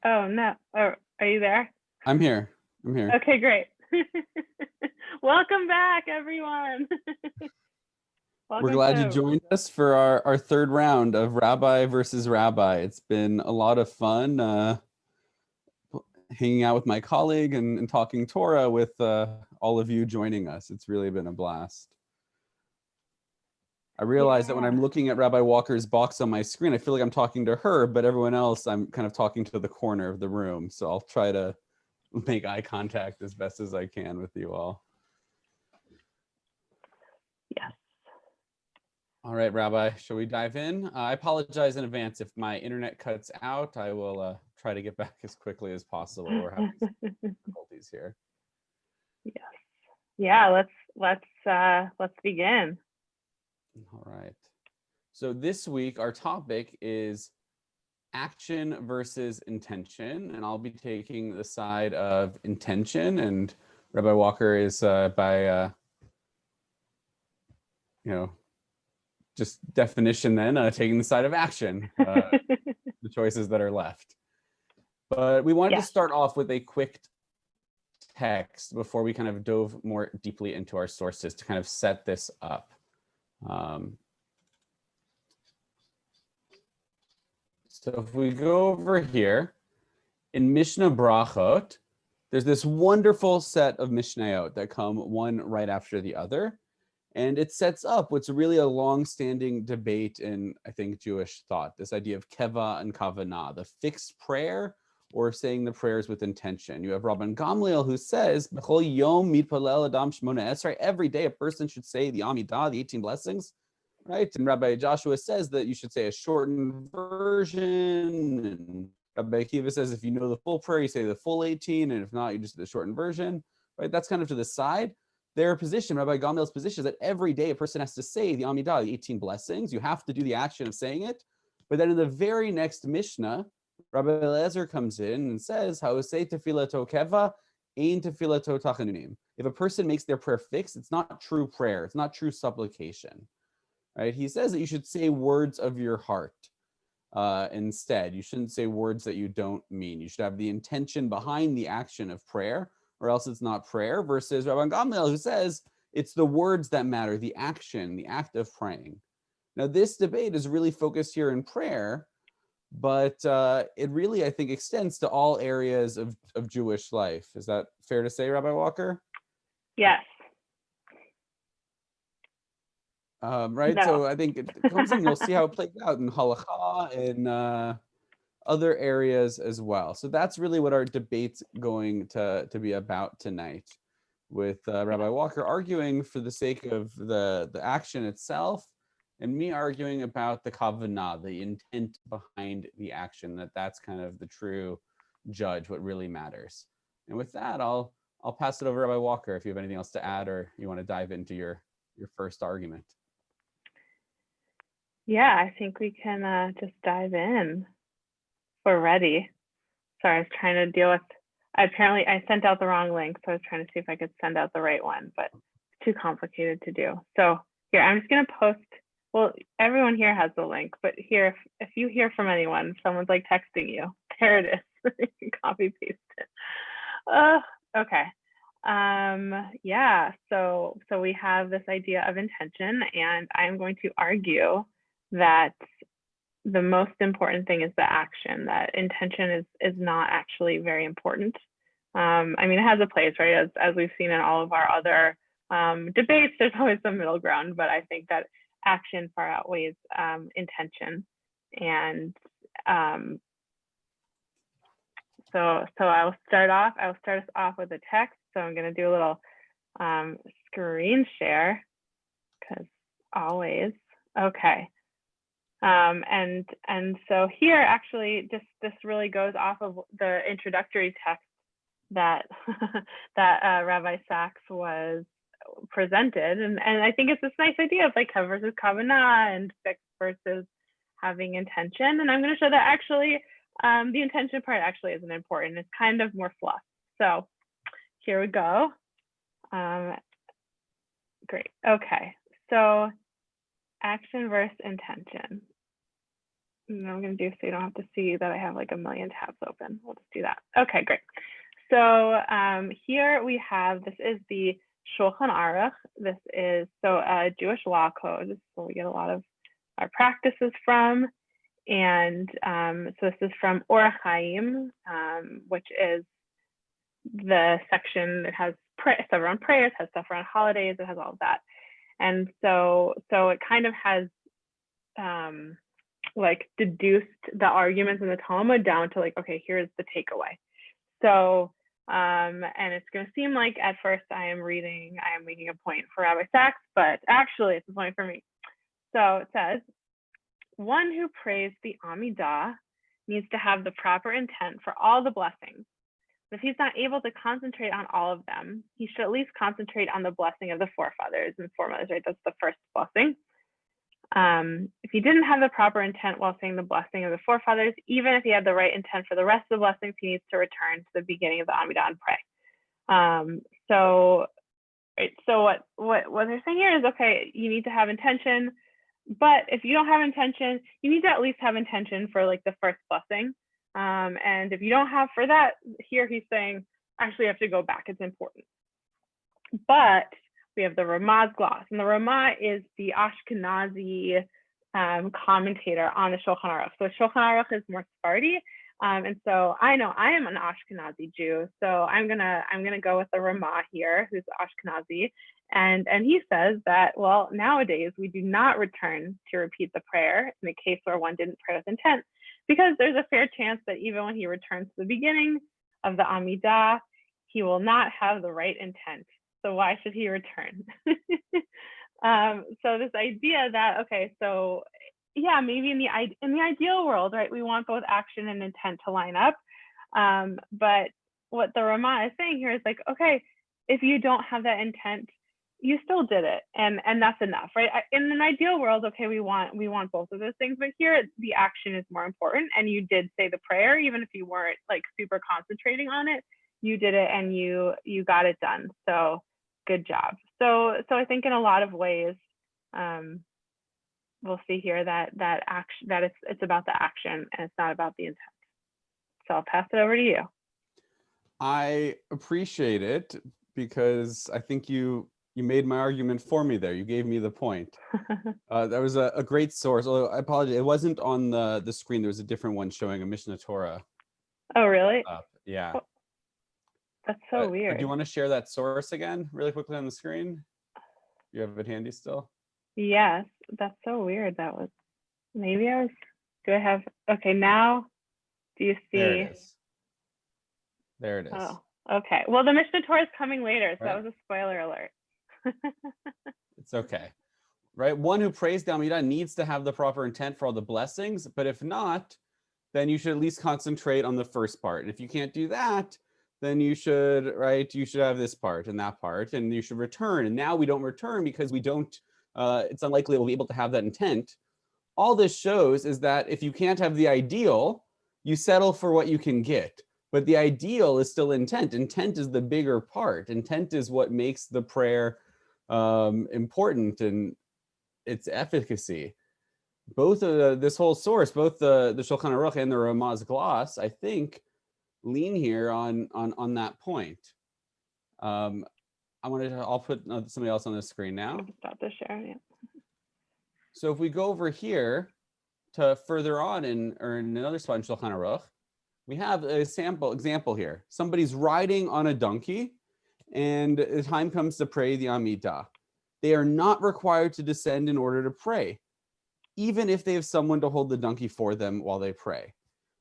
Oh, no. Oh, are you there? I'm here. Okay, great. Welcome back, everyone. We're Welcome glad you to, joined us for our third round of Rabbi versus Rabbi. It's been a lot of fun hanging out with my colleague and talking Torah with all of you joining us. It's really been a blast. I realize that when I'm looking at Rabbi Walker's box on my screen, I feel like I'm talking to her, but everyone else, I'm kind of talking to the corner of the room. So I'll try to make eye contact as best as I can with you all. yes. All right, Rabbi, shall we dive in? I apologize in advance if my internet cuts out. I will try to get back as quickly as possible. We're having some difficulties here. Yes. Yeah, let's begin. All right. So this week, our topic is action versus intention, and I'll be taking the side of intention, and Rabbi Walker is by just definition then taking the side of action, the choices that are left. But we wanted to start off with a quick text before we kind of dove more deeply into our sources to kind of set this up. So if we go over here in Mishnah Brachot, there's this wonderful set of Mishnayot that come one right after the other. And it sets up what's really a long-standing debate in, I think, Jewish thought, this idea of keva and kavanah, the fixed prayer or saying the prayers with intention. You have Rabban Gamliel who says, B'chol yom mitpalel adam shmona esrei, every day a person should say the Amidah, the 18 blessings, right? And Rabbi Joshua says that you should say a shortened version. And Rabbi Akiva says if you know the full prayer, you say the full 18, and if not, you just do the shortened version, right? That's kind of to the side. Their position, Rabbi Gamliel's position, is that every day a person has to say the Amidah, the 18 blessings. You have to do the action of saying it. But then in the very next Mishnah, Rabbi Eliezer comes in and says, "Ha'osei tefilato keva, ein tefilato tachanunim." If a person makes their prayer fixed, it's not true prayer. It's not true supplication, right? He says that you should say words of your heart instead. You shouldn't say words that you don't mean. You should have the intention behind the action of prayer, or else it's not prayer, versus Rabban Gamliel, who says it's the words that matter, the action, the act of praying. Now, this debate is really focused here in prayer, but it really, I think, extends to all areas of Jewish life. Is that fair to say, Rabbi Walker? Yes. Right? No. So I think it comes in, you'll see how it plays out in halakha and other areas as well. So that's really what our debate's going to be about tonight, with Rabbi Walker arguing for the sake of the action itself, and me arguing about the kavanah, the intent behind the action, that's kind of the true judge, what really matters. And with that, I'll pass it over to Rabbi Walker if you have anything else to add or you want to dive into your first argument. Yeah, I think we can just dive in. We're ready. Sorry, I was trying to deal with, apparently I sent out the wrong link, so I was trying to see if I could send out the right one, but it's too complicated to do. So here, I'm just going to post, well, everyone here has the link, but here, if you hear from anyone, someone's like texting you, there it is. You can copy paste it. Okay. Yeah, so we have this idea of intention, and I'm going to argue that the most important thing is the action, that intention is not actually very important. I mean, it has a place, right? As we've seen in all of our other debates, there's always some middle ground, but I think that action far outweighs intention. And so I'll start us off with a text. So I'm going to do a little screen share, because always. Okay. And so here, actually, this really goes off of the introductory text that Rabbi Sachs was presented, and I think it's this nice idea of like keva versus kavanah and fixed versus having intention. And I'm going to show that actually the intention part actually isn't important. It's kind of more fluff. So here we go. Great. Okay. So action versus intention. I'm going to do so you don't have to see that I have like a million tabs open. We'll just do that. Okay, great. So here we have, this is the Shulchan Aruch. This is a Jewish law code. This is where we get a lot of our practices from. And so this is from Orach Chaim, which is the section that has stuff around prayers, has stuff around holidays, it has all of that. And so it kind of has like deduced the arguments in the Talmud down to like, okay, here's the takeaway. So, and it's going to seem like at first I am making a point for Rabbi Sachs, but actually it's a point for me. So it says, one who prays the Amidah needs to have the proper intent for all the blessings. If he's not able to concentrate on all of them, he should at least concentrate on the blessing of the forefathers and foremothers, right? That's the first blessing. If he didn't have the proper intent while saying the blessing of the forefathers, even if he had the right intent for the rest of the blessings, he needs to return to the beginning of the Amidah and pray. So what they're saying here is, okay, you need to have intention, but if you don't have intention, you need to at least have intention for like the first blessing. And if you don't have for that, here he's saying, actually you have to go back, it's important. But we have the Ramah's gloss, and the Ramah is the Ashkenazi commentator on the Shulchan Aruch. So Shulchan Aruch is more Sephardi, and so I know I am an Ashkenazi Jew, so I'm gonna go with the Ramah here, who's Ashkenazi, and he says that, well, nowadays we do not return to repeat the prayer in the case where one didn't pray with intent, because there's a fair chance that even when he returns to the beginning of the Amidah, he will not have the right intent. So why should he return? So this idea that, okay, so yeah, maybe in the ideal world, right, we want both action and intent to line up. But what the Ramah is saying here is like, okay, if you don't have that intent, you still did it, and that's enough, right? In an ideal world, okay, we want both of those things, but here the action is more important, and you did say the prayer, even if you weren't like super concentrating on it, you did it and you got it done. So good job. So I think in a lot of ways, we'll see here that action, that it's about the action and it's not about the intent. So I'll pass it over to you. I appreciate it, because I think you made my argument for me there. You gave me the point. That was a great source. Although I apologize, it wasn't on the screen. There was a different one showing a Mishnah Torah. Oh, really? Yeah. That's so weird. Do you want to share that source again really quickly on the screen? You have it handy still? Yes, that's so weird. That was, maybe do I have, okay, now do you see? There it is. There it is. Oh, okay. Well, the Mishnah Torah is coming later, so Right. that was a spoiler alert. It's okay. Right? One who prays the Amidah needs to have the proper intent for all the blessings, but if not, then you should at least concentrate on the first part. If you can't do that, then you should have this part and that part, and you should return. And now we don't return because we don't, it's unlikely we'll be able to have that intent. All this shows is that if you can't have the ideal, you settle for what you can get. But the ideal is still intent. Intent is the bigger part. Intent is what makes the prayer important and its efficacy. Both this whole source, both the Shulchan Aruch and the Ramah's gloss, I think, lean here on that point. I'll put somebody else on the screen now. Stop the share. Yeah. So if we go over here to further on in another spot in Shulchan Aruch, we have a example here. Somebody's riding on a donkey, and the time comes to pray the Amidah. They are not required to descend in order to pray, even if they have someone to hold the donkey for them while they pray.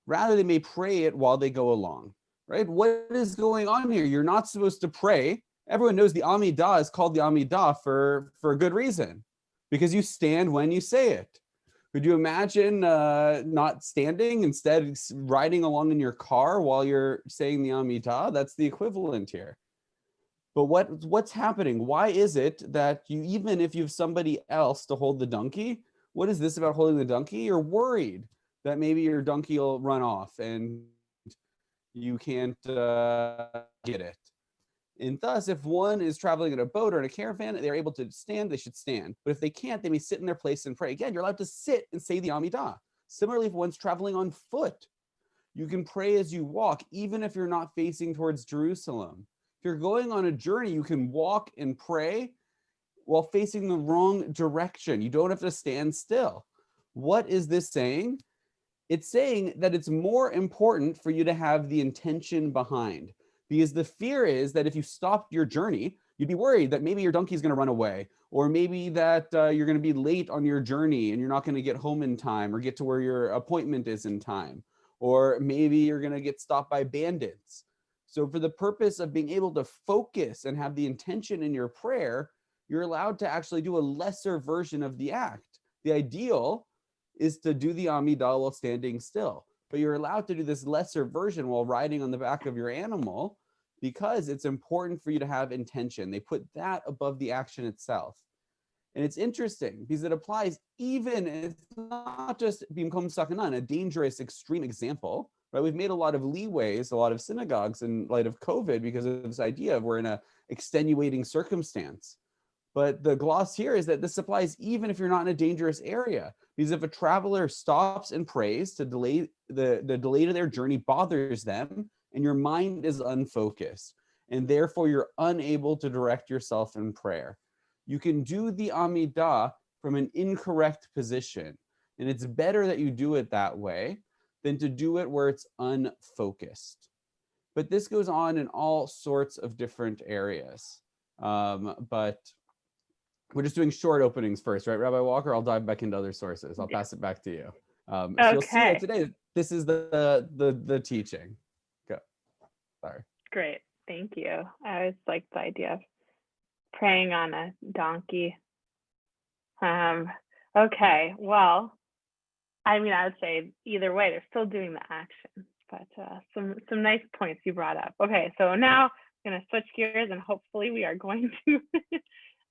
Rather, they may pray it while they go along, right? What is going on here? You're not supposed to pray. Everyone knows the Amidah is called the Amidah for a good reason, because you stand when you say it. Could you imagine not standing, instead riding along in your car while you're saying the Amidah? That's the equivalent here. But what's happening? Why is it that you, even if you have somebody else to hold the donkey, what is this about holding the donkey? You're worried that maybe your donkey will run off and you can't get it. And thus, if one is traveling in a boat or in a caravan, they're able to stand, they should stand. But if they can't, they may sit in their place and pray. Again, you're allowed to sit and say the Amidah. Similarly, if one's traveling on foot, you can pray as you walk, even if you're not facing towards Jerusalem. If you're going on a journey, you can walk and pray while facing the wrong direction. You don't have to stand still. What is this saying? It's saying that it's more important for you to have the intention behind, because the fear is that if you stopped your journey, you'd be worried that maybe your donkey's going to run away, or maybe that you're going to be late on your journey and you're not going to get home in time or get to where your appointment is in time, or maybe you're going to get stopped by bandits. So for the purpose of being able to focus and have the intention in your prayer, you're allowed to actually do a lesser version of the act. The ideal is to do the Amidah while standing still, but you're allowed to do this lesser version while riding on the back of your animal, because it's important for you to have intention. They put that above the action itself. And it's interesting because it applies even, it's not just Bimkom Sakanan, a dangerous extreme example, right? We've made a lot of leeways, a lot of synagogues in light of COVID because of this idea of we're in a extenuating circumstance. But the gloss here is that this applies even if you're not in a dangerous area, because if a traveler stops and prays to delay the delay to their journey bothers them, and your mind is unfocused, and therefore you're unable to direct yourself in prayer. You can do the Amidah from an incorrect position, and it's better that you do it that way than to do it where it's unfocused. But this goes on in all sorts of different areas. But we're just doing short openings first, right, Rabbi Walker? I'll dive back into other sources. I'll pass it back to you. So you'll see that today, this is the teaching. Go. Sorry. Great. Thank you. I always like the idea of praying on a donkey. Okay. Well, I mean, I would say either way, they're still doing the action, but some nice points you brought up. Okay. So now I'm going to switch gears, and hopefully we are going to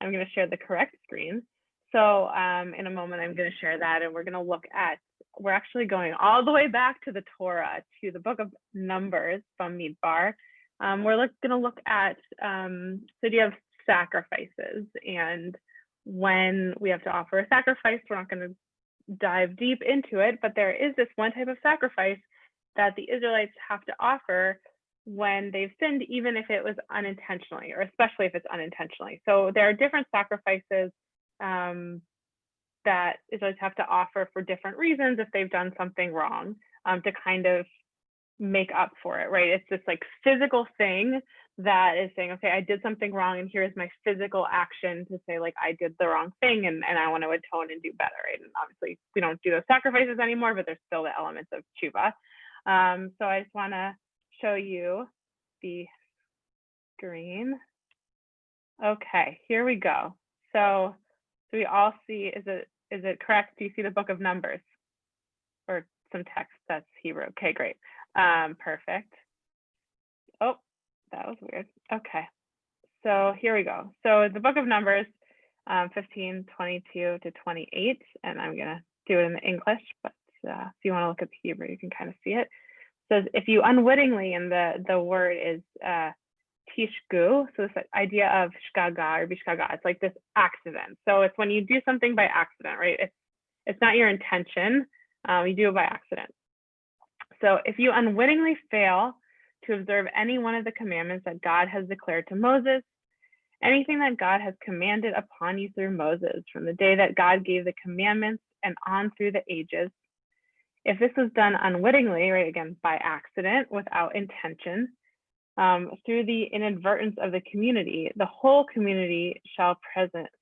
I'm going to share the correct screen. So in a moment, I'm going to share that, and we're going to look at, we're actually going all the way back to the Torah, to the book of Numbers from Midbar. We're going to look at the idea of sacrifices, and when we have to offer a sacrifice, we're not going to dive deep into it, but there is this one type of sacrifice that the Israelites have to offer when they've sinned, even if it was unintentionally, or especially if it's unintentionally. So there are different sacrifices that Israelites have to offer for different reasons if they've done something wrong, to kind of make up for it, right? It's this like physical thing that is saying, okay, I did something wrong, and here's my physical action to say, like, I did the wrong thing, and I want to atone and do better, right? And obviously we don't do those sacrifices anymore, but there's still the elements of tshuva. So I just want to show you the screen. Okay, here we go. So we all see, is it correct? Do you see the book of Numbers or some text that's Hebrew? Okay, great. Perfect. Oh, that was weird. Okay, so here we go. So the book of Numbers, 15:22 to 28, and I'm gonna do it in the English, but if you want to look at the Hebrew, you can kind of see it. So if you unwittingly, and the word is tishgu, so this idea of shkaga or bishkaga, it's like this accident. So it's when you do something by accident, right? It's not your intention, you do it by accident. So if you unwittingly fail to observe any one of the commandments that God has declared to Moses, anything that God has commanded upon you through Moses, from the day that God gave the commandments and on through the ages, if this was done unwittingly, right, again, by accident, without intention, through the inadvertence of the community, the whole community shall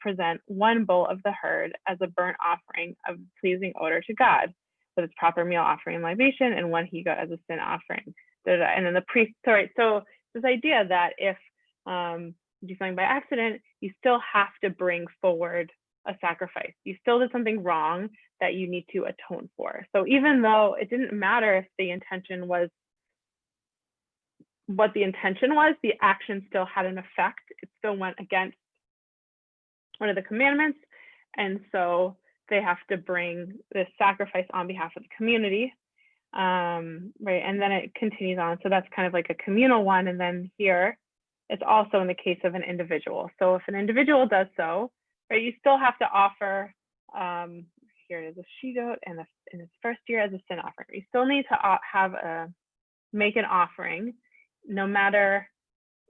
present one bull of the herd as a burnt offering of pleasing odor to God, with its proper meal offering and libation, and one he-goat as a sin offering. And then the priest, sorry, so this idea that if you do something by accident, you still have to bring forward a sacrifice. You still did something wrong that you need to atone for. So even though it didn't matter if the intention was what the intention was, the action still had an effect. It still went against one of the commandments. And so they have to bring this sacrifice on behalf of the community. Right, and then it continues on. So that's kind of like a communal one. And then here, it's also in the case of an individual. So if an individual does so, right, you still have to offer, here it is a she-goat and in its first year as a sin offering. You still need to make an offering no matter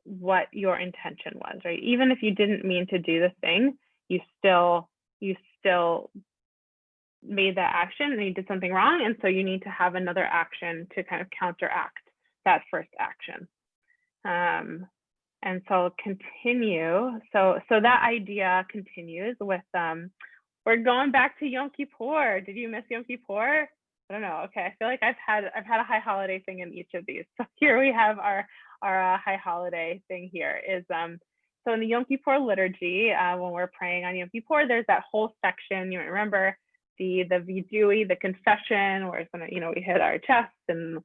what your intention was, right? Even if you didn't mean to do the thing, you still made that action and you did something wrong. And so you need to have another action to kind of counteract that first action. And so continue. So that idea continues with, we're going back to Yom Kippur. Did you miss Yom Kippur? I don't know. Okay, I feel like I've had a high holiday thing in each of these. So here we have our high holiday thing here is, so in the Yom Kippur liturgy, when we're praying on Yom Kippur, there's that whole section, you remember the vidui, the confession, where it's gonna, we hit our chest and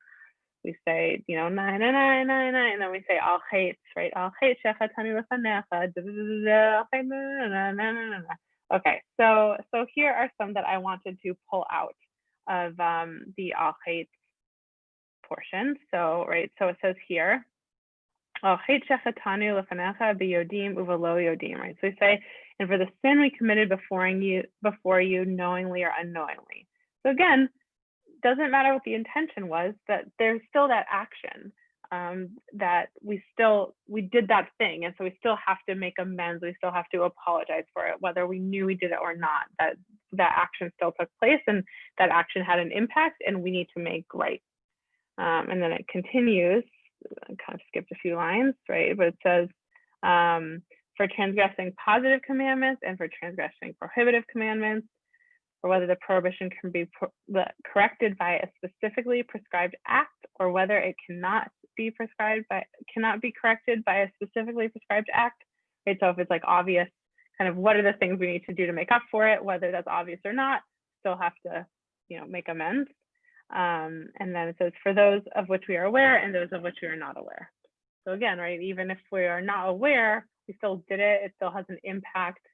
we say, nine, nine, nine, nine, nine, and then we say al hates, right? Al hate shechatani lefanecha. Okay, so here are some that I wanted to pull out of the al hate portion. So, right, so it says here, al hate shechatani lefanecha biyodim uvelo yodim, right? So we say, and for the sin we committed before you knowingly or unknowingly. So again, doesn't matter what the intention was, that there's still that action, that we did that thing. And so we still have to make amends. We still have to apologize for it, whether we knew we did it or not, that action still took place and that action had an impact and we need to make right. And then it continues, I kind of skipped a few lines, right? But it says, for transgressing positive commandments and for transgressing prohibitive commandments, or whether the prohibition can be corrected by a specifically prescribed act, or whether it cannot be corrected by a specifically prescribed act. Right. So if it's like obvious, kind of what are the things we need to do to make up for it, whether that's obvious or not, still have to, make amends. And then it says for those of which we are aware and those of which we are not aware. So again, right, even if we are not aware, we still did it. It still has an impact.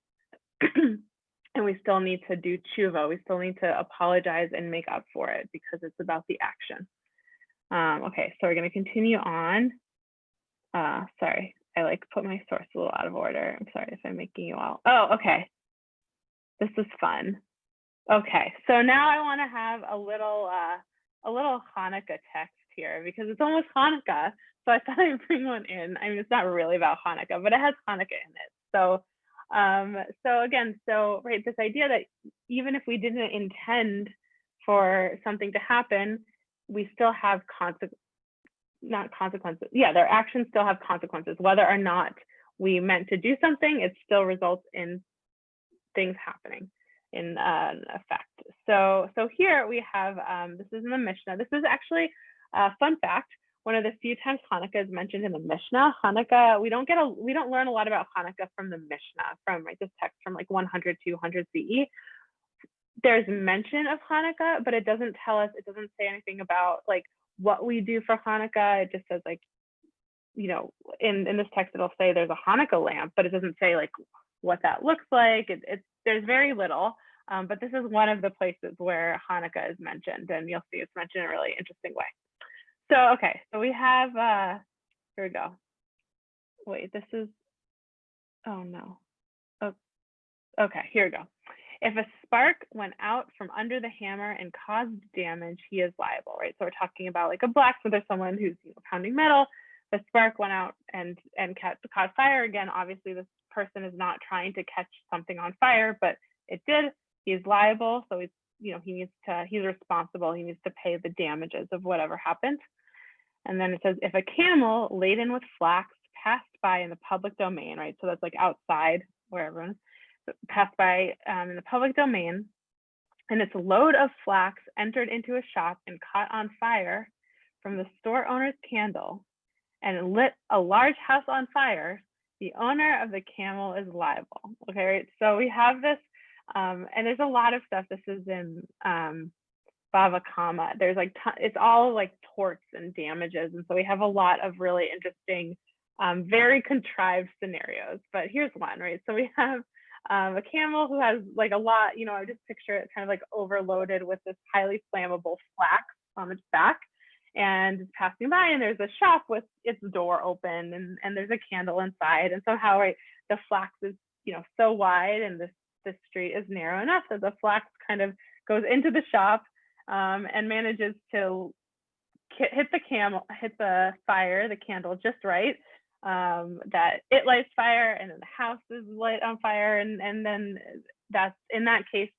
And we still need to do tshuva. We still need to apologize and make up for it because it's about the action. Okay, so we're going to continue on. Sorry, I put my source a little out of order. I'm sorry if I'm making you all. Oh, okay. This is fun. Okay, so now I want to have a little Hanukkah text here because it's almost Hanukkah. So I thought I'd bring one in. I mean, it's not really about Hanukkah, but it has Hanukkah in it. So right, this idea that even if we didn't intend for something to happen, we still have consequences. Yeah, their actions still have consequences. Whether or not we meant to do something, it still results in things happening in effect. So here we have, this is in the Mishnah. This is actually a fun fact. One of the few times Hanukkah is mentioned in the Mishnah. Hanukkah, we don't learn a lot about Hanukkah from the Mishnah, from this text from 100, 200 CE. There's mention of Hanukkah, but it doesn't say anything about what we do for Hanukkah. It just says in this text, it'll say there's a Hanukkah lamp, but it doesn't say what that looks like. There's very little, but this is one of the places where Hanukkah is mentioned, and you'll see it's mentioned in a really interesting way. So, okay, so we have, here we go. Wait, this is, oh no. Oh, okay, here we go. If a spark went out from under the hammer and caused damage, he is liable, right? So we're talking about a blacksmith or someone who's pounding metal. The spark went out and caught fire. Again, obviously this person is not trying to catch something on fire, but it did. He's liable, so he's responsible. He needs to pay the damages of whatever happened. And then it says, if a camel laden with flax passed by in the public domain, right? So that's outside where everyone passed by in the public domain, and its load of flax entered into a shop and caught on fire from the store owner's candle and lit a large house on fire, the owner of the camel is liable. Okay, right? So we have this, and there's a lot of stuff. This is in Bava Kama. There's it's all torts and damages. And so we have a lot of really interesting, very contrived scenarios. But here's one, right? So we have a camel who has a lot, I just picture it kind of overloaded with this highly flammable flax on its back, and it's passing by, and there's a shop with its door open, and there's a candle inside, and somehow, right, the flax is so wide, and this street is narrow enough that the flax kind of goes into the shop and manages to hit the fire, the candle just right, that it lights fire and then the house is lit on fire, and then that's, in that case,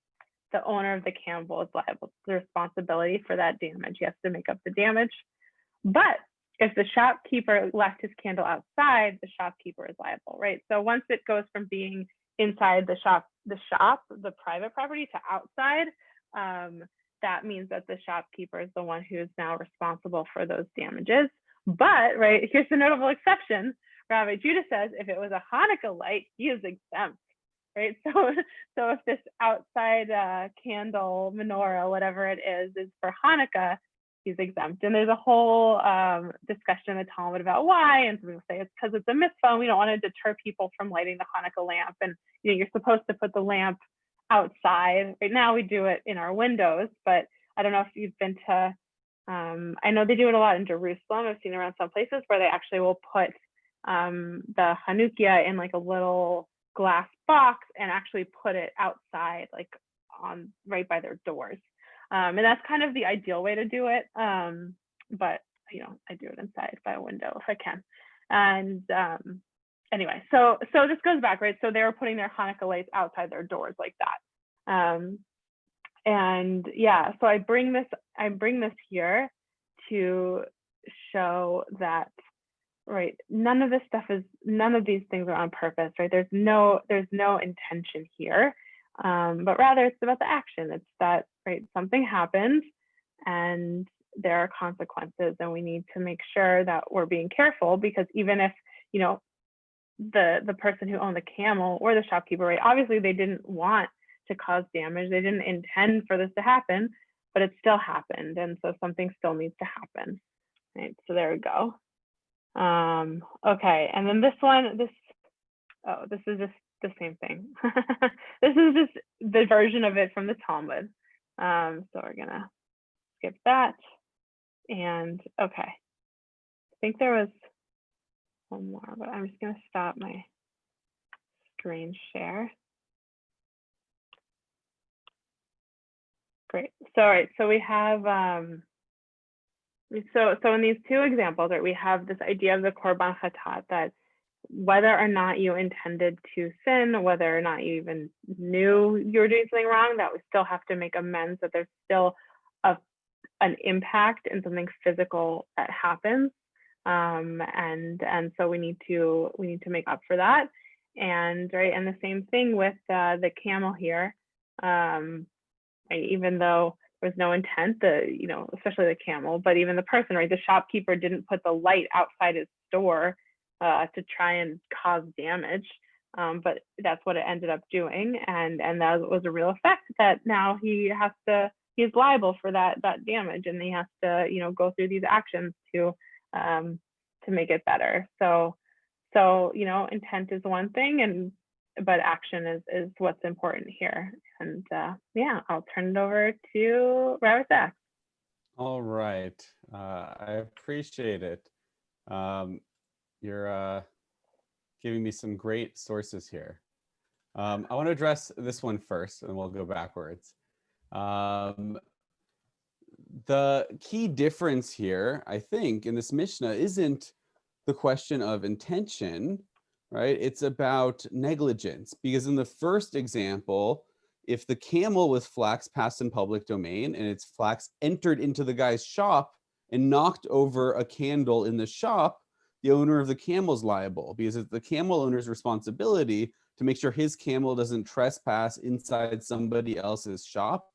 the owner of the camel is liable. The responsibility for that damage. He has to make up the damage. But if the shopkeeper left his candle outside, the shopkeeper is liable, right? So once it goes from being inside the shop, the private property, to outside, that means that the shopkeeper is the one who is now responsible for those damages. But, right, here's the notable exception. Rabbi Judah says if it was a Hanukkah light, he is exempt, right? So if this outside candle, menorah, whatever it is for Hanukkah, he's exempt. And there's a whole discussion in the Talmud about why, and some people say it's because it's a mitzvah and we don't want to deter people from lighting the Hanukkah lamp. And you're supposed to put the lamp outside. Right now we do it in our windows, but I don't know if you've been to, I know they do it a lot in Jerusalem. I've seen around some places where they actually will put the Hanukkah in like a little glass box and actually put it outside, like on right by their doors. And that's kind of the ideal way to do it. But I do it inside by a window if I can. And anyway, so this goes back, right? So they were putting their Hanukkah lights outside their doors like that. And yeah, so I bring this here to show that, right, none of these things are on purpose, right? There's no intention here, but rather it's about the action. It's that, right, something happened and there are consequences, and we need to make sure that we're being careful, because even if, the person who owned the camel or the shopkeeper, right, obviously they didn't want to cause damage. They didn't intend for this to happen, but it still happened. And so something still needs to happen, right? So there we go. Okay, and then this is just the same thing. This is just the version of it from the Talmud. So we're gonna skip that. And okay, I think there was one more, but I'm just gonna stop my screen share. Great. So, all right, so we have, so in these two examples, right, we have this idea of the korban chatat, that whether or not you intended to sin, whether or not you even knew you were doing something wrong, that we still have to make amends, that there's still an impact and something physical that happens. And so we need to make up for that. And right, and the same thing with the camel here. Even though there's no intent, especially the camel, but even the person, right, the shopkeeper didn't put the light outside his store to try and cause damage, but that's what it ended up doing, and that was a real effect, that now he's liable for that damage, and he has to go through these actions to make it better. So intent is one thing, but action is what's important here. And yeah, I'll turn it over to Rabbi Zach. All right, I appreciate it. You're giving me some great sources here. I want to address this one first, and we'll go backwards. The key difference here, I think, in this Mishnah isn't the question of intention, right? It's about negligence, because in the first example, if the camel with flax passed in public domain and its flax entered into the guy's shop and knocked over a candle in the shop, the owner of the camel is liable, because it's the camel owner's responsibility to make sure his camel doesn't trespass inside somebody else's shop.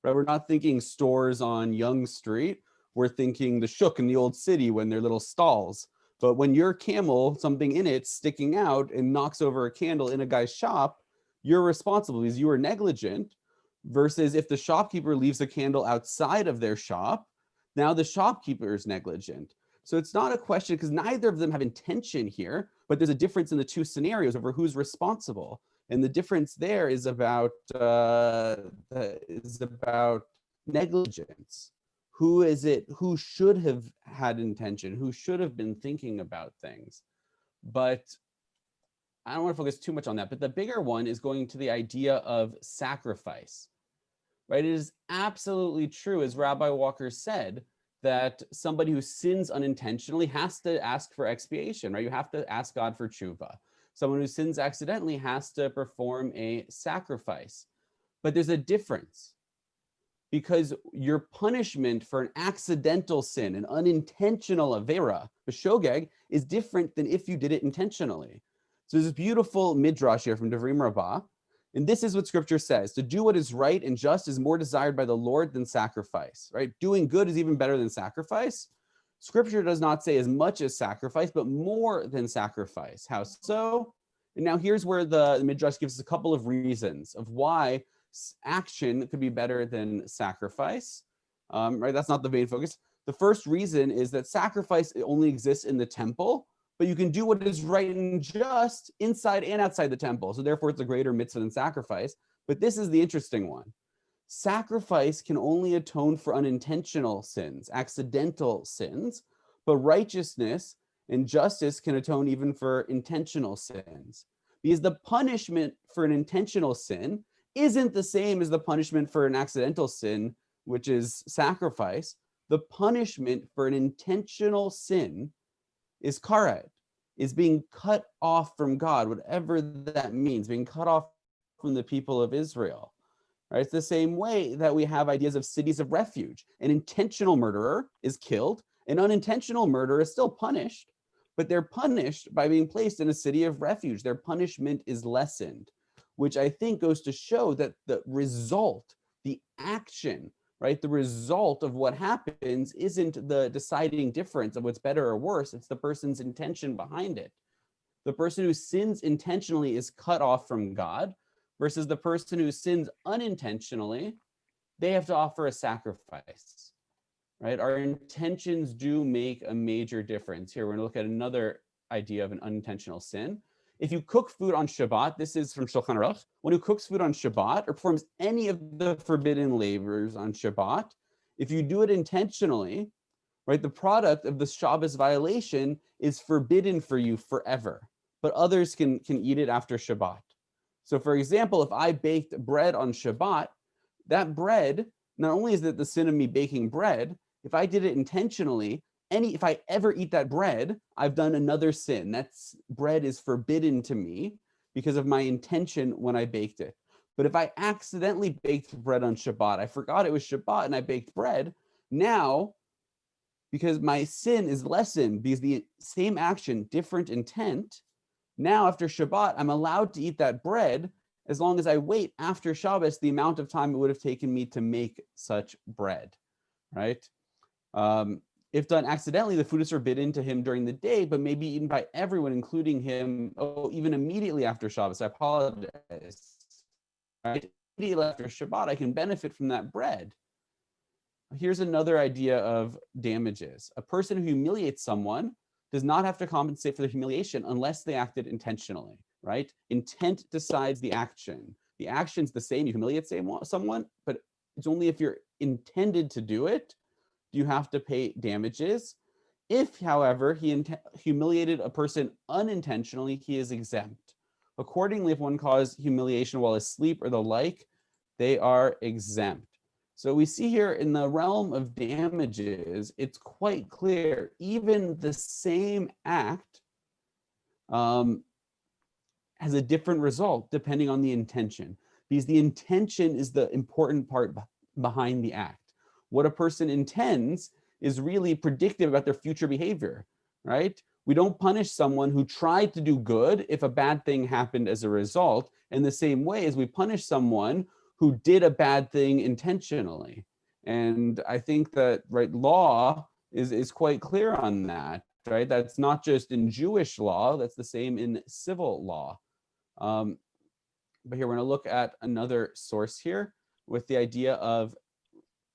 Right? We're not thinking stores on Yonge Street. We're thinking the shuk in the old city when they're little stalls. But when your camel, something in it sticking out and knocks over a candle in a guy's shop, you're responsible because you were negligent, versus if the shopkeeper leaves a candle outside of their shop, now the shopkeeper is negligent. So it's not a question, because neither of them have intention here, but there's a difference in the two scenarios over who's responsible. And the difference there is about negligence. Who is it who should have had intention, who should have been thinking about things? But I don't want to focus too much on that, but the bigger one is going to the idea of sacrifice. right? It is absolutely true, as Rabbi Walker said, that somebody who sins unintentionally has to ask for expiation, right? You have to ask God for tshuva. Someone who sins accidentally has to perform a sacrifice. But there's a difference, because your punishment for an accidental sin, an unintentional avera, b'shogeg, is different than if you did it intentionally. So there's this beautiful midrash here from Devrim Rabbah, and this is what scripture says: to do what is right and just is more desired by the Lord than sacrifice, right? Doing good is even better than sacrifice. Scripture does not say as much as sacrifice, but more than sacrifice. How so? And now here's where the midrash gives us a couple of reasons of why action could be better than sacrifice, right? That's not the main focus. The first reason is that sacrifice only exists in the temple, but you can do what is right and just inside and outside the temple. So therefore, it's a greater mitzvah than sacrifice. But this is the interesting one. Sacrifice can only atone for unintentional sins, accidental sins, but righteousness and justice can atone even for intentional sins. Because the punishment for an intentional sin isn't the same as the punishment for an accidental sin, which is sacrifice. The punishment for an intentional sin is karet, is being cut off from God, whatever that means, being cut off from the people of Israel. Right? It's the same way that we have ideas of cities of refuge. An intentional murderer is killed, an unintentional murderer is still punished, but they're punished by being placed in a city of refuge. Their punishment is lessened, which I think goes to show that the result, the action, right, the result of what happens isn't the deciding difference of what's better or worse. It's the person's intention behind it. The person who sins intentionally is cut off from God, versus the person who sins unintentionally, they have to offer a sacrifice, right? Our intentions do make a major difference. Here, we're going to look at another idea of an unintentional sin. If you cook food on Shabbat, this is from Shulchan Aruch, one who cooks food on Shabbat or performs any of the forbidden labors on Shabbat, if you do it intentionally, right, the product of the Shabbos violation is forbidden for you forever, but others can eat it after Shabbat. So for example, if I baked bread on Shabbat, that bread, not only is it the sin of me baking bread, if I did it intentionally, if I ever eat that bread, I've done another sin. That's bread is forbidden to me because of my intention when I baked it. But if I accidentally baked bread on Shabbat, I forgot it was Shabbat and I baked bread, now, because my sin is lessened, because the same action, different intent, now after Shabbat, I'm allowed to eat that bread as long as I wait after Shabbos the amount of time it would have taken me to make such bread, right? If done accidentally, the food is forbidden to him during the day, but may be eaten by everyone, including him, even immediately after Shabbos. I apologize. Right? Immediately after Shabbat, I can benefit from that bread. Here's another idea of damages. A person who humiliates someone does not have to compensate for the humiliation unless they acted intentionally, right? Intent decides the action. The action's the same. You humiliate someone, but it's only if you're intended to do it, do you have to pay damages. If, however, he humiliated a person unintentionally, he is exempt. Accordingly, if one caused humiliation while asleep or the like, they are exempt. So we see here in the realm of damages, it's quite clear, even the same act has a different result depending on the intention, because the intention is the important part behind the act. What a person intends is really predictive about their future behavior, right? We don't punish someone who tried to do good if a bad thing happened as a result, in the same way as we punish someone who did a bad thing intentionally. And I think that, right, law is quite clear on that, right? That's not just in Jewish law, that's the same in civil law. But here we're going to look at another source here with the idea of,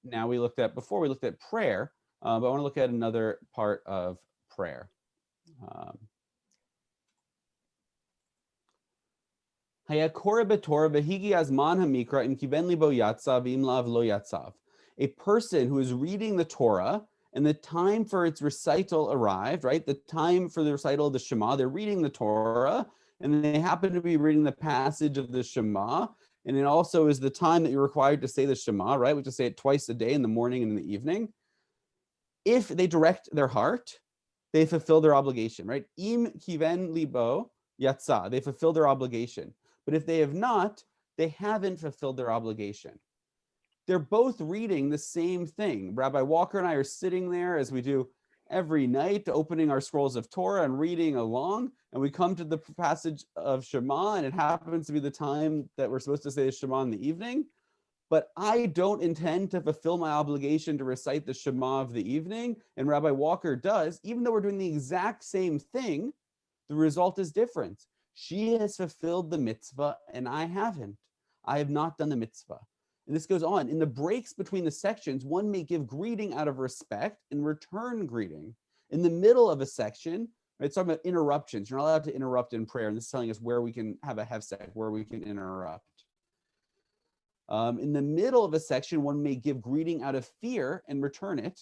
now we looked at prayer, but I want to look at another part of prayer. A person who is reading the Torah and the time for its recital arrived, right? The time for the recital of the Shema, they're reading the Torah and they happen to be reading the passage of the Shema, and it also is the time that you're required to say the Shema, right? We have to say it twice a day, in the morning and in the evening. If they direct their heart, they fulfill their obligation, right? Im kiven libo yatsa, they fulfill their obligation. But if they have not, they haven't fulfilled their obligation. They're both reading the same thing. Rabbi Walker and I are sitting there, as we do every night, opening our scrolls of Torah and reading along, and we come to the passage of Shema, and it happens to be the time that we're supposed to say the Shema in the evening. But I don't intend to fulfill my obligation to recite the Shema of the evening, and Rabbi Walker does. Even though we're doing the exact same thing, the result is different. She has fulfilled the mitzvah, and I haven't. I have not done the mitzvah. And this goes on. In the breaks between the sections, one may give greeting out of respect and return greeting. In the middle of a section, right, it's talking about interruptions. You're not allowed to interrupt in prayer, and this is telling us where we can have a hefsek, where we can interrupt. In the middle of a section, one may give greeting out of fear and return it,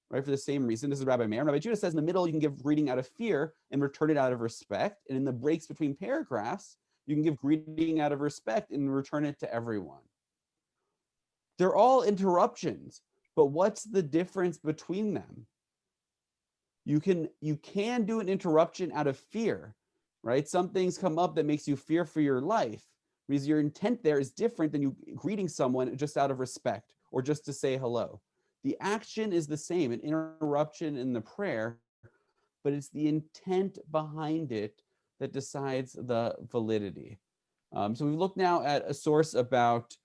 right, for the same reason. This is Rabbi Meir. Rabbi Judah says in the middle, you can give greeting out of fear and return it out of respect. And in the breaks between paragraphs, you can give greeting out of respect and return it to everyone. They're all interruptions, but what's the difference between them? You can do an interruption out of fear, right? Some things come up that makes you fear for your life, because your intent there is different than you greeting someone just out of respect or just to say hello. The action is the same, an interruption in the prayer, but it's the intent behind it that decides the validity. So we've looked now at a source about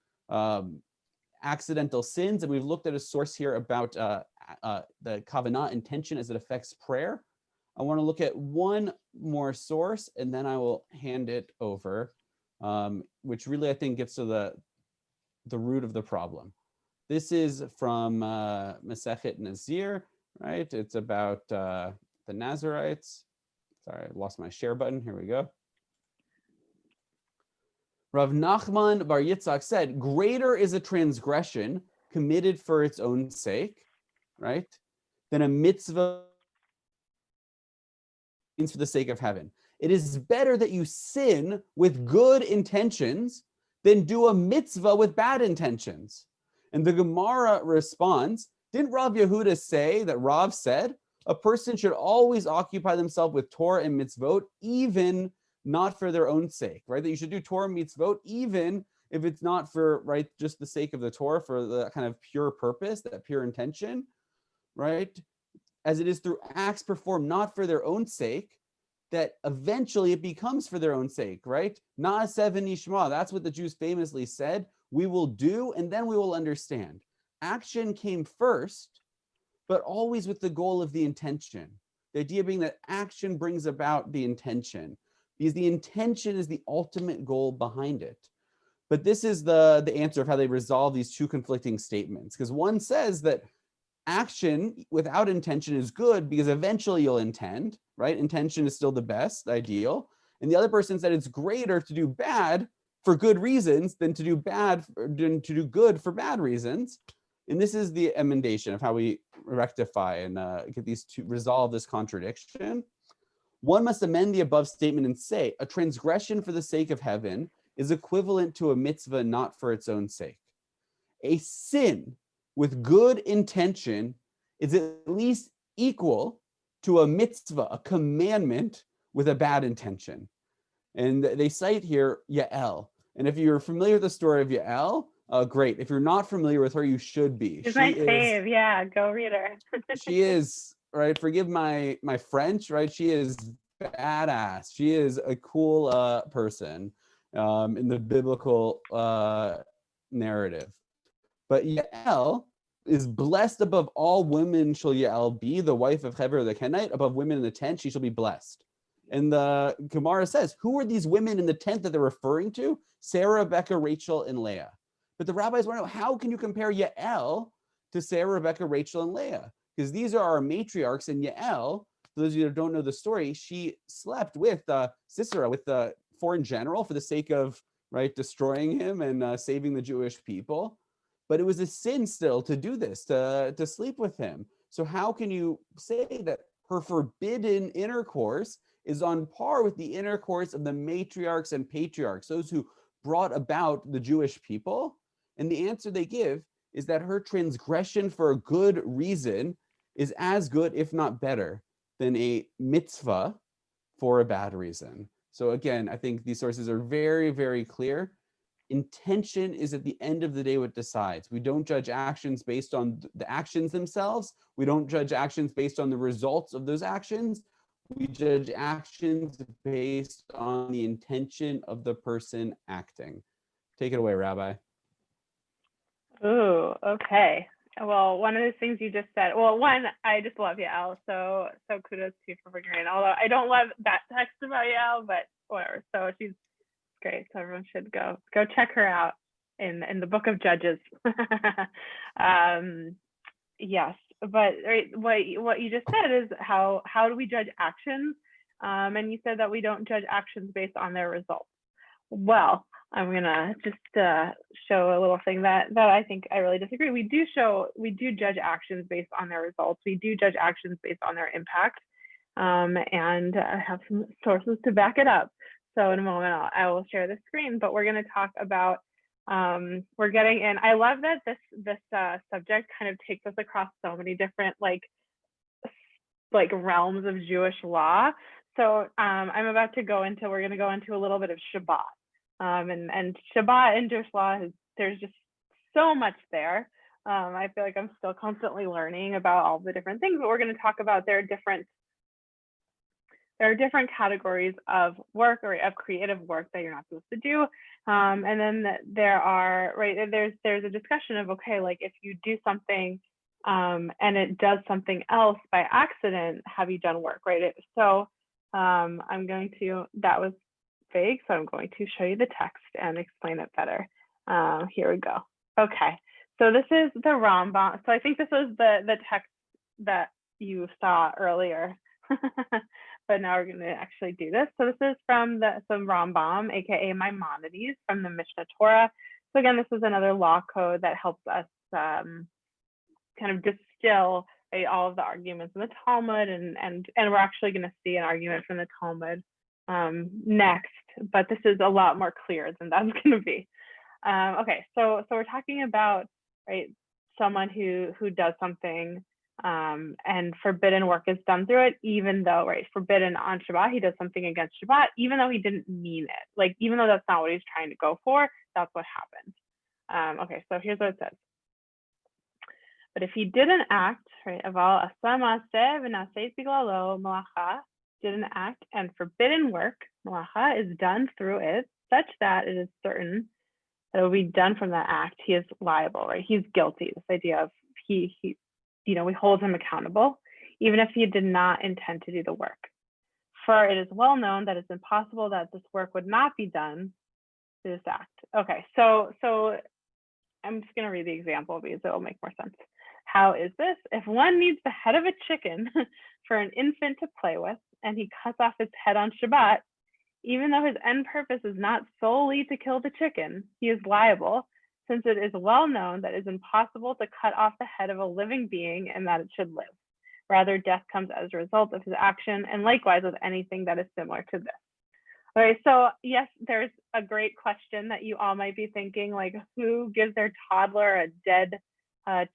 accidental sins, and we've looked at a source here about the kavanah, intention as it affects prayer. I want to look at one more source, and then I will hand it over, which really I think gets to the root of the problem. This is from Masechet Nazir, right? It's about the Nazarites. Sorry, I lost my share button. Here we go. Rav Nachman Bar Yitzhak said, greater is a transgression committed for its own sake, right, than a mitzvah for the sake of heaven. It is better that you sin with good intentions than do a mitzvah with bad intentions. And the Gemara responds, didn't Rav Yehuda say that Rav said a person should always occupy themselves with Torah and mitzvot, even not for their own sake, right? That you should do Torah and mitzvot, even if it's not for, right, just the sake of the Torah, for the kind of pure purpose, that pure intention, right? As it is through acts performed not for their own sake, that eventually it becomes for their own sake, right? Na'aseh v'nishma, that's what the Jews famously said. We will do, and then we will understand. Action came first, but always with the goal of the intention. The idea being that action brings about the intention, because the intention is the ultimate goal behind it. But this is the answer of how they resolve these two conflicting statements, because one says that action without intention is good because eventually you'll intend, right? Intention is still the best, ideal. And the other person said it's greater to do bad for good reasons than to do good for bad reasons. And this is the emendation of how we rectify and get these two, resolve this contradiction. One must amend the above statement and say, a transgression for the sake of heaven is equivalent to a mitzvah not for its own sake. A sin with good intention is at least equal to a mitzvah, a commandment with a bad intention. And they cite here Yael. And if you're familiar with the story of Yael, great. If you're not familiar with her, you should be. She's my fave. Yeah, go read her. She is, right, forgive my French, right? She is badass. She is a cool person in the biblical narrative. But Yael is blessed above all women shall Yael be, the wife of Heber the Kenite, above women in the tent, she shall be blessed. And the Gemara says, who are these women in the tent that they're referring to? Sarah, Rebecca, Rachel, and Leah. But the rabbis want to know, how can you compare Yael to Sarah, Rebecca, Rachel, and Leah? Because these are our matriarchs, and Yael, for those of you that don't know the story, she slept with Sisera, with the foreign general, for the sake of, right, destroying him and saving the Jewish people. But it was a sin still to do this, to sleep with him. So how can you say that her forbidden intercourse is on par with the intercourse of the matriarchs and patriarchs, those who brought about the Jewish people? And the answer they give is that her transgression for a good reason is as good, if not better, than a mitzvah for a bad reason. So again, I think these sources are very, very clear. Intention is at the end of the day what decides. We don't judge actions based on the actions themselves. We don't judge actions based on the results of those actions. We judge actions based on the intention of the person acting. Take it away, Rabbi. Ooh, okay. Well, one of the things you just said, well, one, I just love Yael, so kudos to you for bringing her in. Although I don't love that text about Yael, but whatever. So she's great. So everyone should go check her out in the Book of Judges. Yes, but right, what you just said is how do we judge actions? And you said that we don't judge actions based on their results. Well, I'm gonna just show a little thing that I think I really disagree. We do judge actions based on their results. We do judge actions based on their impact, and I have some sources to back it up. So in a moment, I will share the screen. But we're gonna talk about we're getting in. I love that this subject kind of takes us across so many different like realms of Jewish law. So I'm about to go into. We're gonna go into a little bit of Shabbat. And Shabbat in Jewish law, there's just so much there. I feel like I'm still constantly learning about all the different things, but we're going to talk about there are different categories of work or of creative work that you're not supposed to do. And then there are, right, there's a discussion of, okay, like if you do something and it does something else by accident, have you done work, right? So I'm going to, that was vague, so I'm going to show you the text and explain it better. Here we go. Okay, so this is the Rambam. So I think this was the text that you saw earlier, but now we're going to actually do this. So this is from some Rambam, aka Maimonides, from the Mishnah Torah. So again, this is another law code that helps us kind of distill all of the arguments in the Talmud, and we're actually going to see an argument from the Talmud next, but this is a lot more clear than that's going to be. Okay, so we're talking about, right, someone who does something and forbidden work is done through it, even though, right, forbidden on Shabbat, he does something against Shabbat, even though he didn't mean it. Like, even though that's not what he's trying to go for, that's what happened. Okay, so here's what it says. But if he didn't act, right, aval asa ma'aseh v'naseh biglalo malacha, didn't act, and forbidden work, malacha, is done through it, such that it is certain that it will be done from that act, he is liable, right? He's guilty. This idea of he we hold him accountable, even if he did not intend to do the work. For it is well known that it's impossible that this work would not be done through this act. Okay, so I'm just going to read the example because it will make more sense. How is this? If one needs the head of a chicken for an infant to play with, and he cuts off its head on Shabbat, even though his end purpose is not solely to kill the chicken, he is liable, since it is well known that it is impossible to cut off the head of a living being and that it should live. Rather, death comes as a result of his action, and likewise with anything that is similar to this. All right, so yes, there's a great question that you all might be thinking, like, who gives their toddler a dead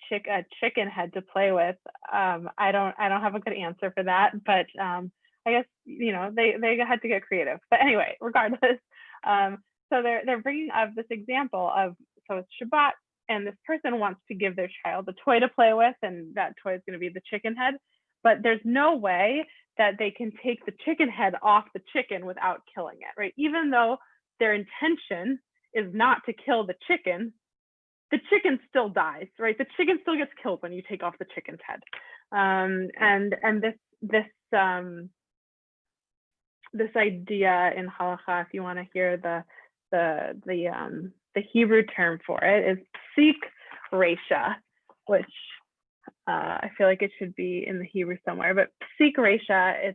chicken head to play with? I don't have a good answer for that, but I guess they had to get creative. But anyway, regardless, so they're bringing up this example of, so it's Shabbat, and this person wants to give their child a toy to play with, and that toy is going to be the chicken head. But there's no way that they can take the chicken head off the chicken without killing it, right? Even though their intention is not to kill the chicken still dies, right? The chicken still gets killed when you take off the chicken's head. And this idea in halakha, if you want to hear the Hebrew term for it, is psik reisha, which I feel like it should be in the Hebrew somewhere, but psik reisha,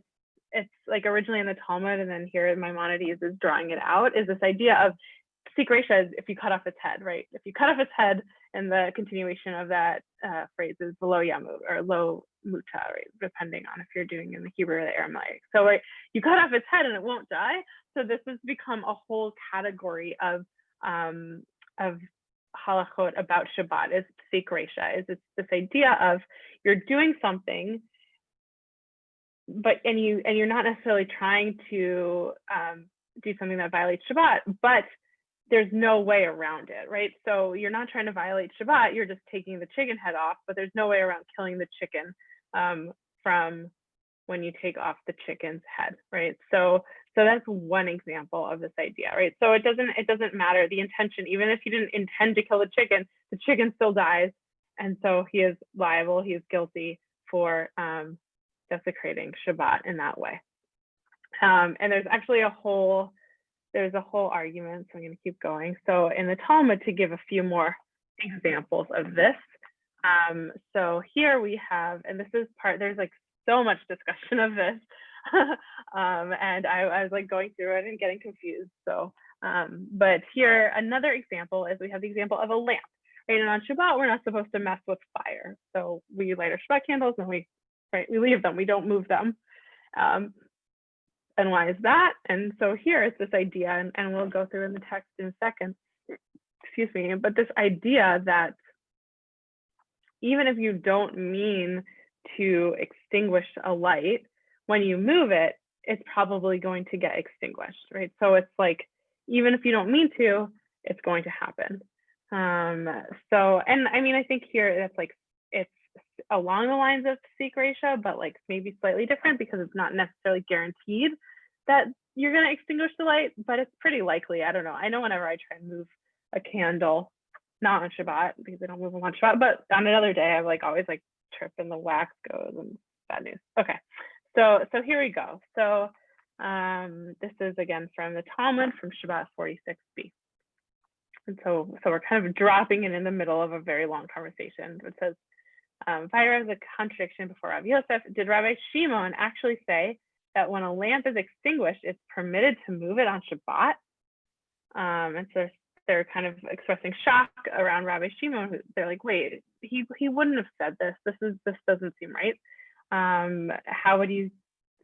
it's like originally in the Talmud, and then here Maimonides is drawing it out, is this idea of psik reisha is if you cut off its head, right? If you cut off its head, and the continuation of that phrase is lo yamut or lo muta, right? Depending on if you're doing in the Hebrew or the Aramaic. So right, you cut off its head and it won't die. So this has become a whole category of halachot about Shabbat is psik reisha, is it's this idea of you're doing something, but you're not necessarily trying to do something that violates Shabbat, but there's no way around it, right? So you're not trying to violate Shabbat, you're just taking the chicken head off, but there's no way around killing the chicken from when you take off the chicken's head, right? So that's one example of this idea, right? So it doesn't matter the intention, even if you didn't intend to kill the chicken still dies, and so he is liable, he is guilty for desecrating Shabbat in that way. And there's actually a whole argument, so I'm going to keep going. So in the Talmud, to give a few more examples of this. So here we have, and this is there's like so much discussion of this. And I was like going through it and getting confused. So, but here, another example is we have the example of a lamp, right? And on Shabbat, we're not supposed to mess with fire. So we light our Shabbat candles and we leave them, we don't move them. And why is that? And so here it's this idea, and we'll go through in the text in a second, excuse me, but this idea that even if you don't mean to extinguish a light, when you move it, it's probably going to get extinguished, right? So it's like, even if you don't mean to, it's going to happen. So, and I mean, I think here that's like, it's along the lines of psik reisha, but like maybe slightly different because it's not necessarily guaranteed that you're going to extinguish the light, but it's pretty likely. I don't know. I know whenever I try and move a candle, not on Shabbat because I don't move them on Shabbat, but on another day, I like always like trip and the wax goes and bad news. Okay. So here we go. So this is again from the Talmud from Shabbat 46b. And so we're kind of dropping in the middle of a very long conversation. It says, via the contradiction before Rabbi Yosef, did Rabbi Shimon actually say that when a lamp is extinguished, it's permitted to move it on Shabbat? And so they're kind of expressing shock around Rabbi Shimon. They're like, wait, he wouldn't have said this. This doesn't seem right. How would you,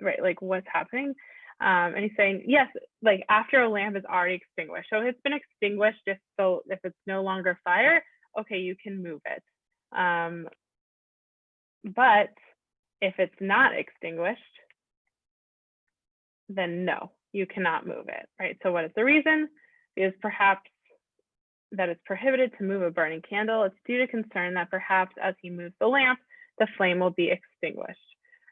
right? Like, what's happening? And he's saying, yes, like after a lamp is already extinguished. So it's been extinguished, if it's no longer fire, okay, you can move it. But if it's not extinguished, then no, you cannot move it, right? So what is the reason? Because perhaps that it's prohibited to move a burning candle. It's due to concern that perhaps as he moves the lamp, the flame will be extinguished.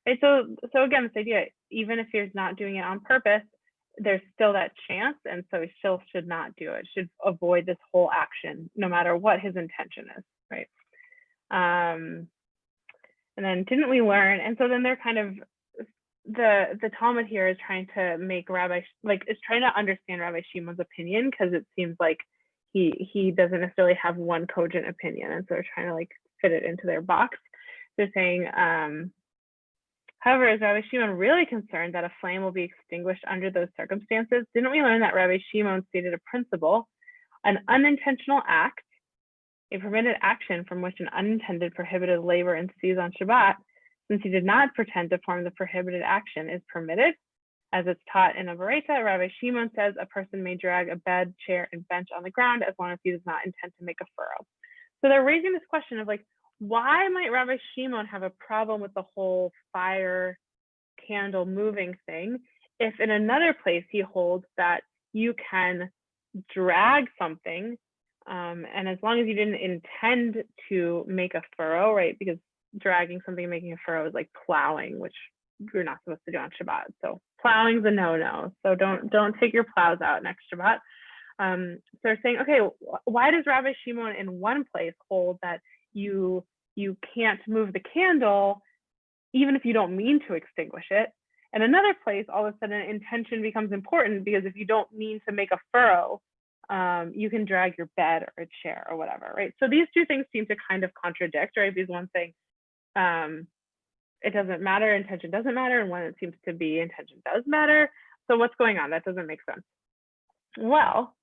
Right? So again, this idea, even if he's not doing it on purpose, there's still that chance, and so he still should not do it, should avoid this whole action, no matter what his intention is, right? And then didn't we learn? And so then they're kind of, the Talmud here is trying to make is trying to understand Rabbi Shimon's opinion, because it seems like he doesn't necessarily have one cogent opinion, and so they're trying to like fit it into their box. They're saying, however, is Rabbi Shimon really concerned that a flame will be extinguished under those circumstances? Didn't we learn that Rabbi Shimon stated a principle, an unintentional act, a permitted action from which an unintended prohibited labor ensues on Shabbat, since he did not pretend to form the prohibited action, is permitted? As it's taught in a Baraita, Rabbi Shimon says a person may drag a bed, chair, and bench on the ground as long as he does not intend to make a furrow. So they're raising this question of like, why might Rabbi Shimon have a problem with the whole fire candle moving thing if in another place he holds that you can drag something, and as long as you didn't intend to make a furrow, right? Because dragging something and making a furrow is like plowing, which you're not supposed to do on Shabbat. So plowing's a no-no. So don't take your plows out next Shabbat. So they're saying, okay, why does Rabbi Shimon in one place hold that you can't move the candle even if you don't mean to extinguish it? And another place, all of a sudden, intention becomes important, because if you don't mean to make a furrow, you can drag your bed or a chair or whatever, right? So these two things seem to kind of contradict, right? Because one thing, it doesn't matter, intention doesn't matter, and when it seems to be, intention does matter. So what's going on? That doesn't make sense. Well,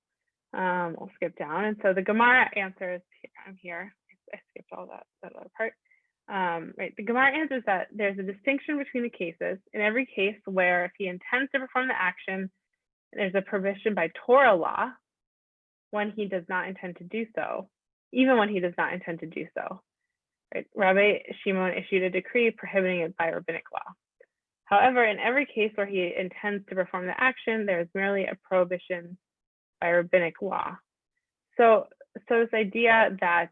we'll skip down. And so the Gemara answers, I'm here. I skipped all that other part. Right, the Gemara answers that there's a distinction between the cases. In every case where if he intends to perform the action, there's a prohibition by Torah law, when he does not intend to do so, even when he does not intend to do so. Right? Rabbi Shimon issued a decree prohibiting it by rabbinic law. However, in every case where he intends to perform the action, there is merely a prohibition by rabbinic law. So this idea that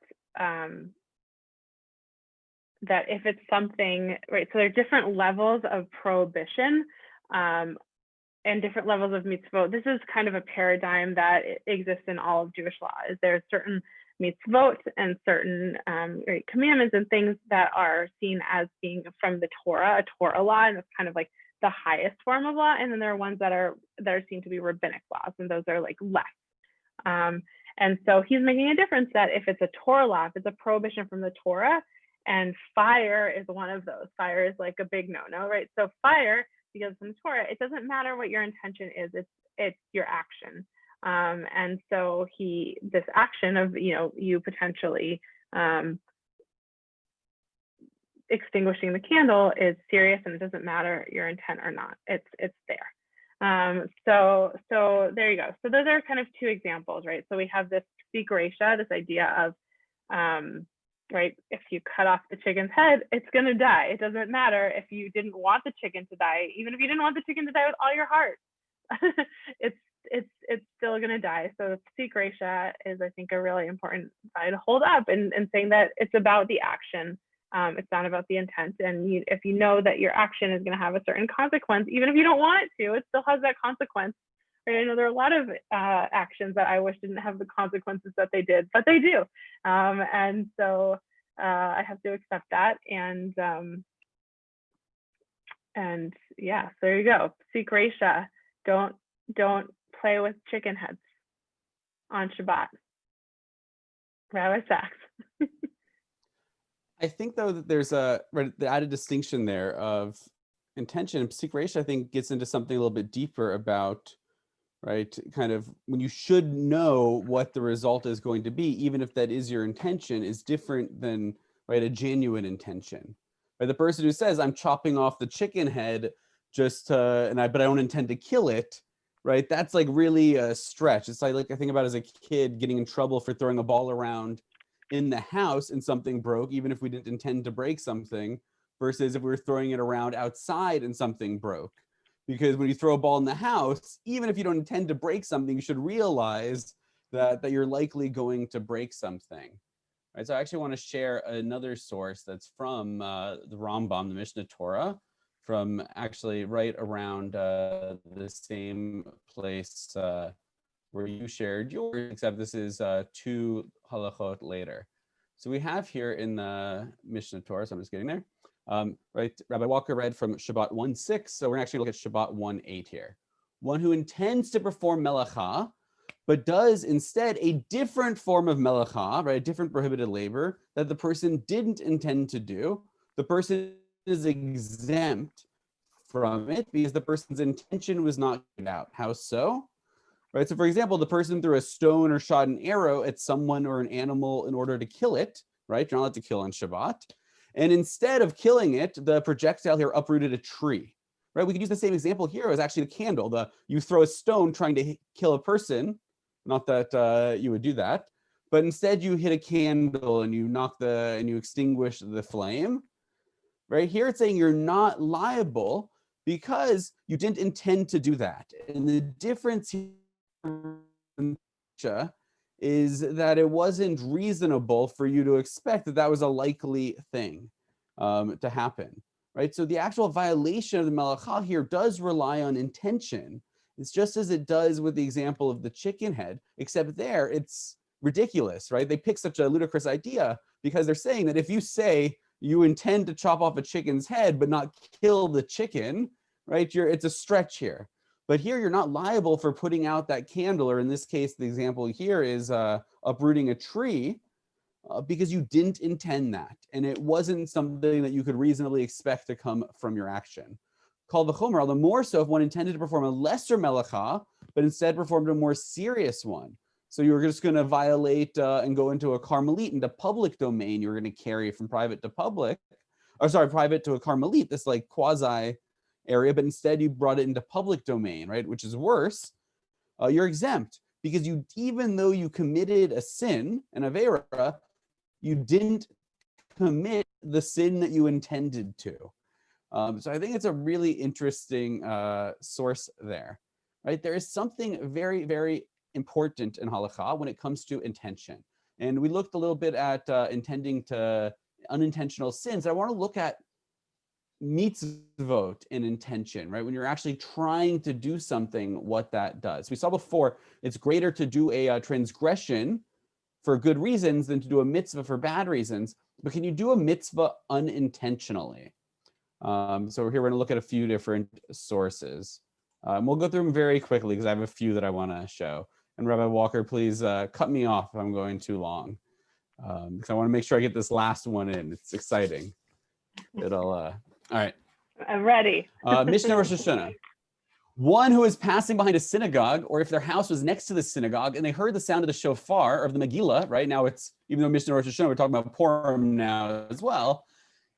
that if it's something, right, so there are different levels of prohibition and different levels of mitzvot. This is kind of a paradigm that exists in all of Jewish law. Is there certain mitzvot and certain commandments and things that are seen as being from the Torah, a Torah law, and it's kind of like the highest form of law. And then there are ones that are seen to be rabbinic laws, and those are like less. And so he's making a difference that if it's a Torah law, if it's a prohibition from the Torah, and fire is one of those. Fire is like a big no-no, right? So fire, because from the Torah, it doesn't matter what your intention is, it's your action. And so this action of, you potentially extinguishing the candle is serious, and it doesn't matter your intent or not, it's there. So there you go. So those are kind of two examples, right? So we have this sikresha, this idea of, right, if you cut off the chicken's head, it's going to die. It doesn't matter if you didn't want the chicken to die, even if you didn't want the chicken to die with all your heart, it's still going to die. So sikresha is, I think, a really important side to hold up, and saying that it's about the action. It's not about the intent. And if you know that your action is going to have a certain consequence, even if you don't want it to, it still has that consequence. Right? I know there are a lot of actions that I wish didn't have the consequences that they did, but they do. And so I have to accept that. And yeah, so there you go. Sikresha, don't play with chicken heads on Shabbat. Rabbi Sachs. I think, though, that there's the added distinction there of intention. Sikresha, I think, gets into something a little bit deeper about, right, kind of when you should know what the result is going to be, even if that is your intention, is different than, right, a genuine intention. Right? The person who says, I'm chopping off the chicken head but I don't intend to kill it, right? That's like really a stretch. It's like I think about as a kid getting in trouble for throwing a ball around in the house and something broke, even if we didn't intend to break something, versus if we were throwing it around outside and something broke. Because when you throw a ball in the house, even if you don't intend to break something, you should realize that you're likely going to break something. Right? So I actually want to share another source that's from the Rambam, the Mishnah Torah, from actually right around the same place where you shared yours, except this is 2 halachot later. So we have here in the Mishnah Torah, so I'm just getting there. Right, Rabbi Walker read from Shabbat 1:6, so we're actually looking at Shabbat 1:8 here. One who intends to perform melacha, but does instead a different form of melacha, right, a different prohibited labor that the person didn't intend to do, the person is exempt from it because the person's intention was not carried out. How so? Right, so for example, the person threw a stone or shot an arrow at someone or an animal in order to kill it, right? You're not allowed to kill on Shabbat. And instead of killing it, the projectile here uprooted a tree, right? We could use the same example here as actually the candle. You throw a stone trying to kill a person, not that you would do that, but instead you hit a candle and you extinguish the flame. Right here, it's saying you're not liable because you didn't intend to do that. And the difference here is that it wasn't reasonable for you to expect that was a likely thing to happen, right? So the actual violation of the melacha here does rely on intention. It's just as it does with the example of the chicken head, except there it's ridiculous, right? They pick such a ludicrous idea because they're saying that if you say you intend to chop off a chicken's head but not kill the chicken, right? It's a stretch here. But here you're not liable for putting out that candle, or in this case, the example here is uprooting a tree because you didn't intend that. And it wasn't something that you could reasonably expect to come from your action. Kal v'chomer, the more so if one intended to perform a lesser melacha, but instead performed a more serious one. So you were just going to violate and go into a Carmelite, into public domain. You were going to carry from private to public, or sorry, private to a Carmelite, this like quasi area, but instead you brought it into public domain, right? Which is worse. You're exempt because even though you committed a sin, an avera, you didn't commit the sin that you intended to. So I think it's a really interesting source there, right? There is something very, very important in halakha when it comes to intention. And we looked a little bit at intending to unintentional sins. I want to look at mitzvot in intention, right? When you're actually trying to do something, what that does. We saw before, it's greater to do a transgression for good reasons than to do a mitzvah for bad reasons. But can you do a mitzvah unintentionally? So here we're going to look at a few different sources. We'll go through them very quickly because I have a few that I want to show. And Rabbi Walker, please cut me off if I'm going too long, because I want to make sure I get this last one in. It's exciting. All right. I'm ready. Mishnah Rosh Hashanah. One who is passing behind a synagogue, or if their house was next to the synagogue and they heard the sound of the shofar or of the Megillah, right? Now it's, even though Mishnah Rosh Hashanah, we're talking about Purim now as well.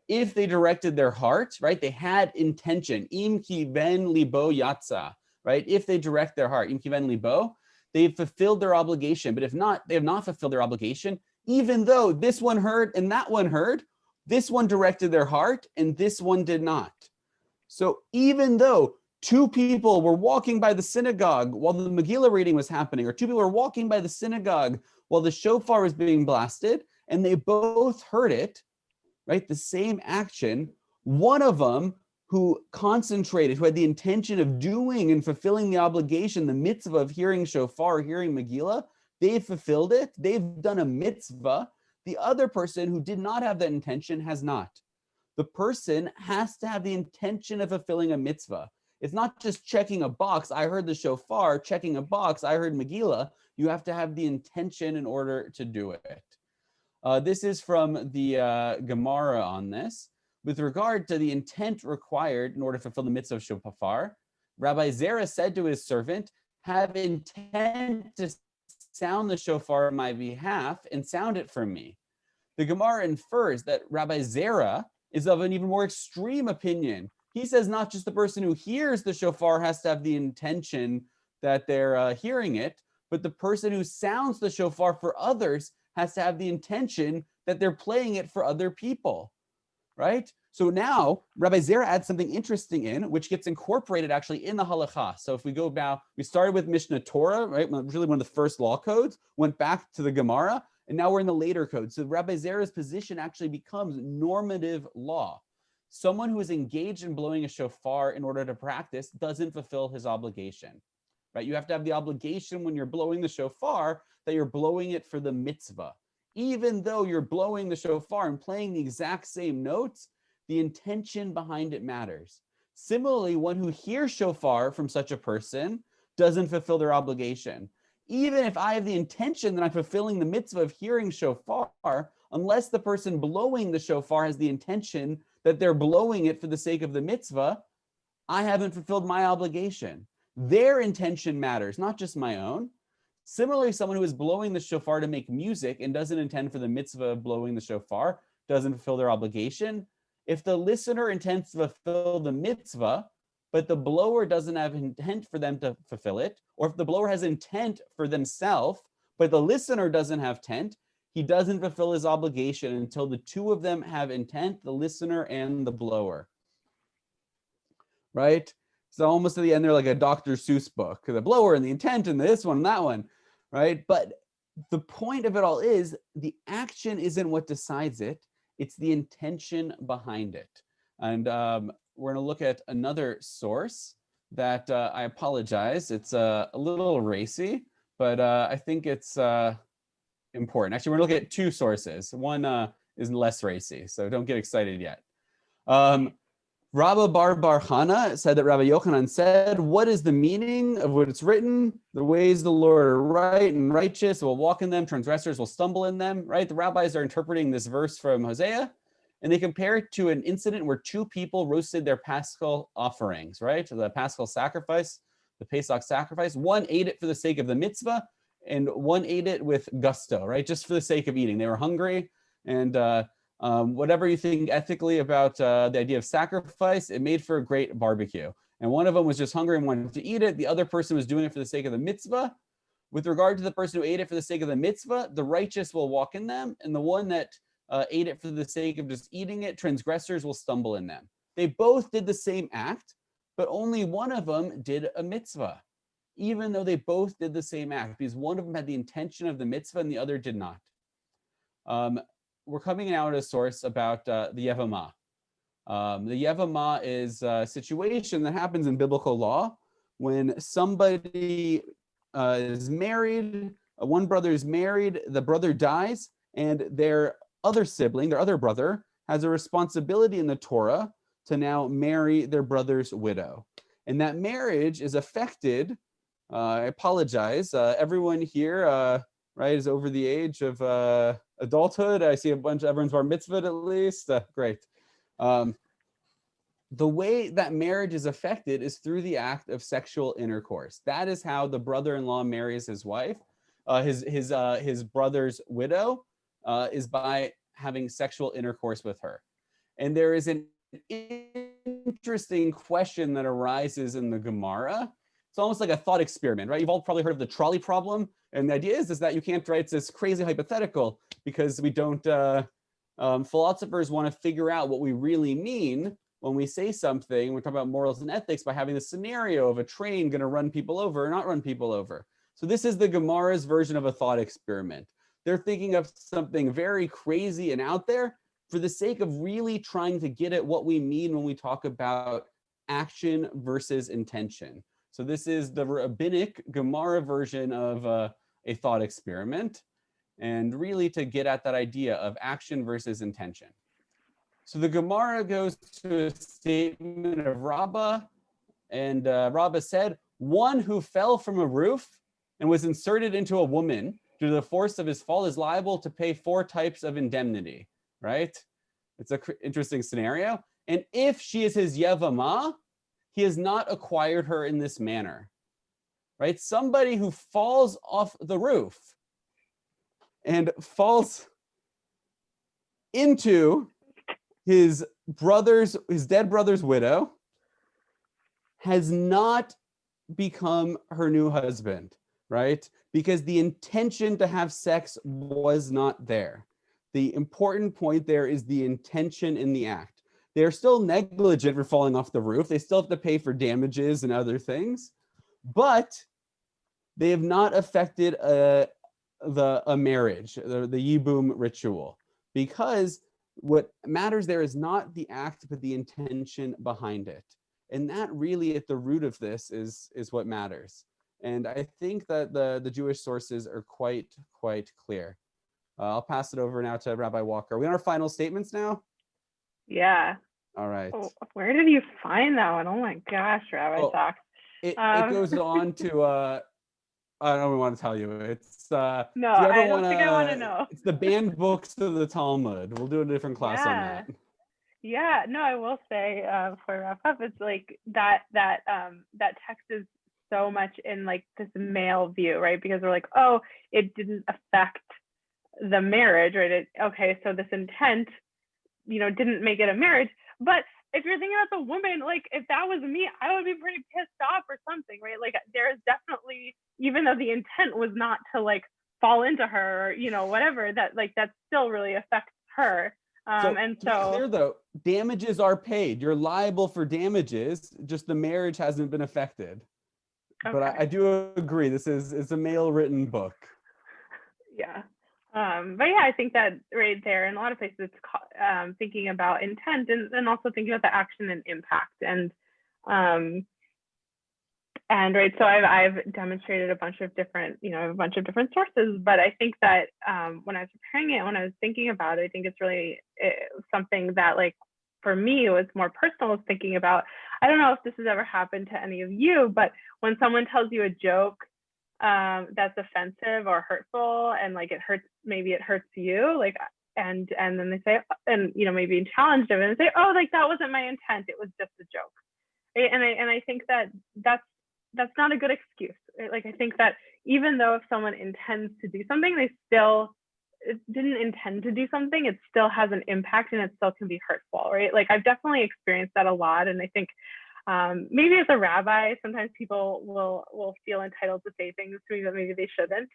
If they directed their heart, right? They had intention. Im kiven libo yatsa, right? If they direct their heart, im kiven libo, they've fulfilled their obligation. But if not, they have not fulfilled their obligation, even though this one heard and that one heard, this one directed their heart and this one did not. So even though two people were walking by the synagogue while the Megillah reading was happening, or two people were walking by the synagogue while the shofar was being blasted, and they both heard it, right? The same action, one of them who concentrated, who had the intention of doing and fulfilling the obligation, the mitzvah of hearing shofar, hearing Megillah, they've fulfilled it. They've done a mitzvah. The other person who did not have that intention has not. The person has to have the intention of fulfilling a mitzvah. It's not just checking a box. I heard the shofar, checking a box. I heard Megillah. You have to have the intention in order to do it. This is from the Gemara on this. With regard to the intent required in order to fulfill the mitzvah of shofar, Rabbi Zera said to his servant, have intent to sound the shofar on my behalf and sound it for me. The Gemara infers that Rabbi Zera is of an even more extreme opinion. He says not just the person who hears the shofar has to have the intention that they're hearing it, but the person who sounds the shofar for others has to have the intention that they're playing it for other people, right? So now Rabbi Zera adds something interesting in, which gets incorporated actually in the halakha. So if we go now, we started with Mishnah Torah, right? Really one of the first law codes, went back to the Gemara, and now we're in the later code. So Rabbi Zera's position actually becomes normative law. Someone who is engaged in blowing a shofar in order to practice doesn't fulfill his obligation, right? You have to have the obligation when you're blowing the shofar that you're blowing it for the mitzvah. Even though you're blowing the shofar and playing the exact same notes, the intention behind it matters. Similarly, one who hears shofar from such a person doesn't fulfill their obligation. Even if I have the intention that I'm fulfilling the mitzvah of hearing shofar, unless the person blowing the shofar has the intention that they're blowing it for the sake of the mitzvah, I haven't fulfilled my obligation. Their intention matters, not just my own. Similarly, someone who is blowing the shofar to make music and doesn't intend for the mitzvah of blowing the shofar doesn't fulfill their obligation. If the listener intends to fulfill the mitzvah, but the blower doesn't have intent for them to fulfill it, or if the blower has intent for themselves, but the listener doesn't have intent, he doesn't fulfill his obligation until the two of them have intent, the listener and the blower. Right? So almost at the end, they're like a Dr. Seuss book, the blower and the intent and this one and that one, right? But the point of it all is the action isn't what decides it. It's the intention behind it. And we're going to look at another source that I apologize. It's a little racy, but I think it's important. Actually, we're going to look at two sources. One is less racy, so don't get excited yet. Rabba bar Chana said that Rabbi Yochanan said, what is the meaning of what it's written? The ways of the Lord are right and righteous, will walk in them, transgressors will stumble in them, right? The rabbis are interpreting this verse from Hosea, and they compare it to an incident where two people roasted their Paschal offerings, right? The Paschal sacrifice, the Pesach sacrifice. One ate it for the sake of the mitzvah, and one ate it with gusto, right? Just for the sake of eating. They were hungry, and whatever you think ethically about the idea of sacrifice, it made for a great barbecue. And one of them was just hungry and wanted to eat it. The other person was doing it for the sake of the mitzvah, with regard to the person who ate it for the sake of the mitzvah, the righteous will walk in them, and the one that ate it for the sake of just eating it, transgressors will stumble in them. They both did the same act, but only one of them did a mitzvah, even though they both did the same act, because one of them had the intention of the mitzvah and the other did not. We're coming now to a source about the Yevamah. The Yevamah is a situation that happens in biblical law when somebody is married, one brother is married, the brother dies, and their other sibling, their other brother, has a responsibility in the Torah to now marry their brother's widow. And that marriage is affected, I apologize, everyone here, right, is over the age of adulthood. I see a bunch of everyone's bar mitzvah at least. Great. The way that marriage is affected is through the act of sexual intercourse. That is how the brother-in-law marries his wife. His brother's widow is by having sexual intercourse with her. And there is an interesting question that arises in the Gemara. It's almost like a thought experiment, right? You've all probably heard of the trolley problem. And the idea is that you can't write this crazy hypothetical because we don't, philosophers want to figure out what we really mean when we say something. We're talking about morals and ethics by having the scenario of a train going to run people over or not run people over. So this is the Gemara's version of a thought experiment. They're thinking of something very crazy and out there for the sake of really trying to get at what we mean when we talk about action versus intention. So this is the rabbinic Gemara version of a thought experiment, and really to get at that idea of action versus intention. So the Gemara goes to a statement of Rabbah, and Rabbah said, one who fell from a roof and was inserted into a woman due to the force of his fall is liable to pay 4 types of indemnity, right? It's an interesting scenario. And if she is his Yevamah, he has not acquired her in this manner, right? Somebody who falls off the roof and falls into his dead brother's widow has not become her new husband, right? Because the intention to have sex was not there. The important point there is the intention in the act. They're still negligent for falling off the roof. They still have to pay for damages and other things, but they have not affected a marriage, the Yibum ritual, because what matters there is not the act, but the intention behind it. And that really at the root of this is what matters. And I think that the Jewish sources are quite clear. I'll pass it over now to Rabbi Walker. Are we on our final statements now? Yeah. All right. Oh, where did you find that one? Oh my gosh, Rabbi Socks. It goes on to I don't want to tell you. It's no, I don't think I want to know. It's the banned books of the Talmud. We'll do a different class on that. Yeah, no, I will say before I wrap up, it's like that text is so much in like this male view, right? Because we're like, oh, it didn't affect the marriage, right? Okay, so this intent, didn't make it a marriage. But if you're thinking about the woman, like if that was me, I would be pretty pissed off or something, right? Like there is definitely, even though the intent was not to like fall into her or, whatever, that like that still really affects her. To be clear though, damages are paid. You're liable for damages, just the marriage hasn't been affected. Okay. But I do agree, it's a male written book. Yeah. But yeah, I think that right there in a lot of places, it's thinking about intent and also thinking about the action and impact. And right, so I've demonstrated a bunch of different, sources, but I think that when I was preparing it, when I was thinking about it, I think it's really something that like, for me, it was more personal, was thinking about, I don't know if this has ever happened to any of you, but when someone tells you a joke that's offensive or hurtful, and like maybe it hurts you, like, and then they say, and maybe challenged them and say, oh, like that wasn't my intent, it was just a joke, right? And I think that that's not a good excuse, right? Like I think that even though if someone intends to do something, they still didn't intend to do something, it still has an impact and it still can be hurtful, right? Like I've definitely experienced that a lot, and I think Maybe as a rabbi, sometimes people will feel entitled to say things to me that maybe they shouldn't.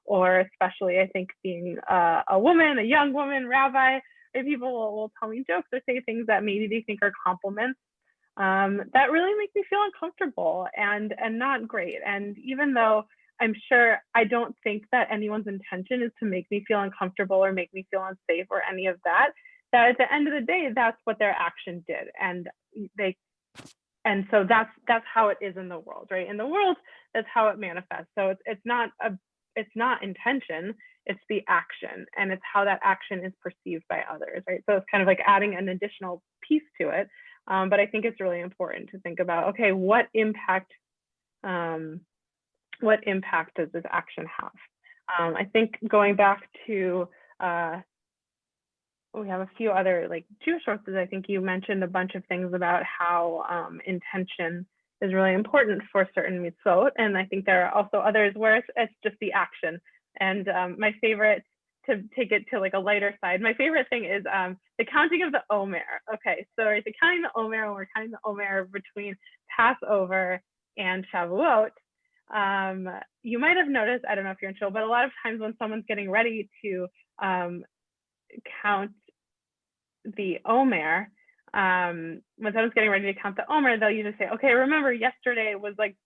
Or especially, I think, being a woman, a young woman rabbi, people will tell me jokes or say things that maybe they think are compliments that really make me feel uncomfortable and not great. And even though I'm sure I don't think that anyone's intention is to make me feel uncomfortable or make me feel unsafe or any of that, that at the end of the day, that's what their action did. And so that's how it is in the world, right? In the world, that's how it manifests. So it's not intention, it's the action, and it's how that action is perceived by others, right? So it's kind of like adding an additional piece to it. But I think it's really important to think about, okay, what impact does this action have? I think going back to, we have a few other like Jewish sources. I think you mentioned a bunch of things about how intention is really important for certain mitzvot. And I think there are also others where it's just the action. And my favorite, to take it to like a lighter side, my favorite thing is the counting of the Omer. Okay, so right, the counting the Omer, when we're counting the Omer between Passover and Shavuot, you might have noticed, I don't know if you're in shul, but a lot of times when someone's getting ready to count the Omer, when someone's getting ready to count the Omer, they'll usually say, okay, remember yesterday was like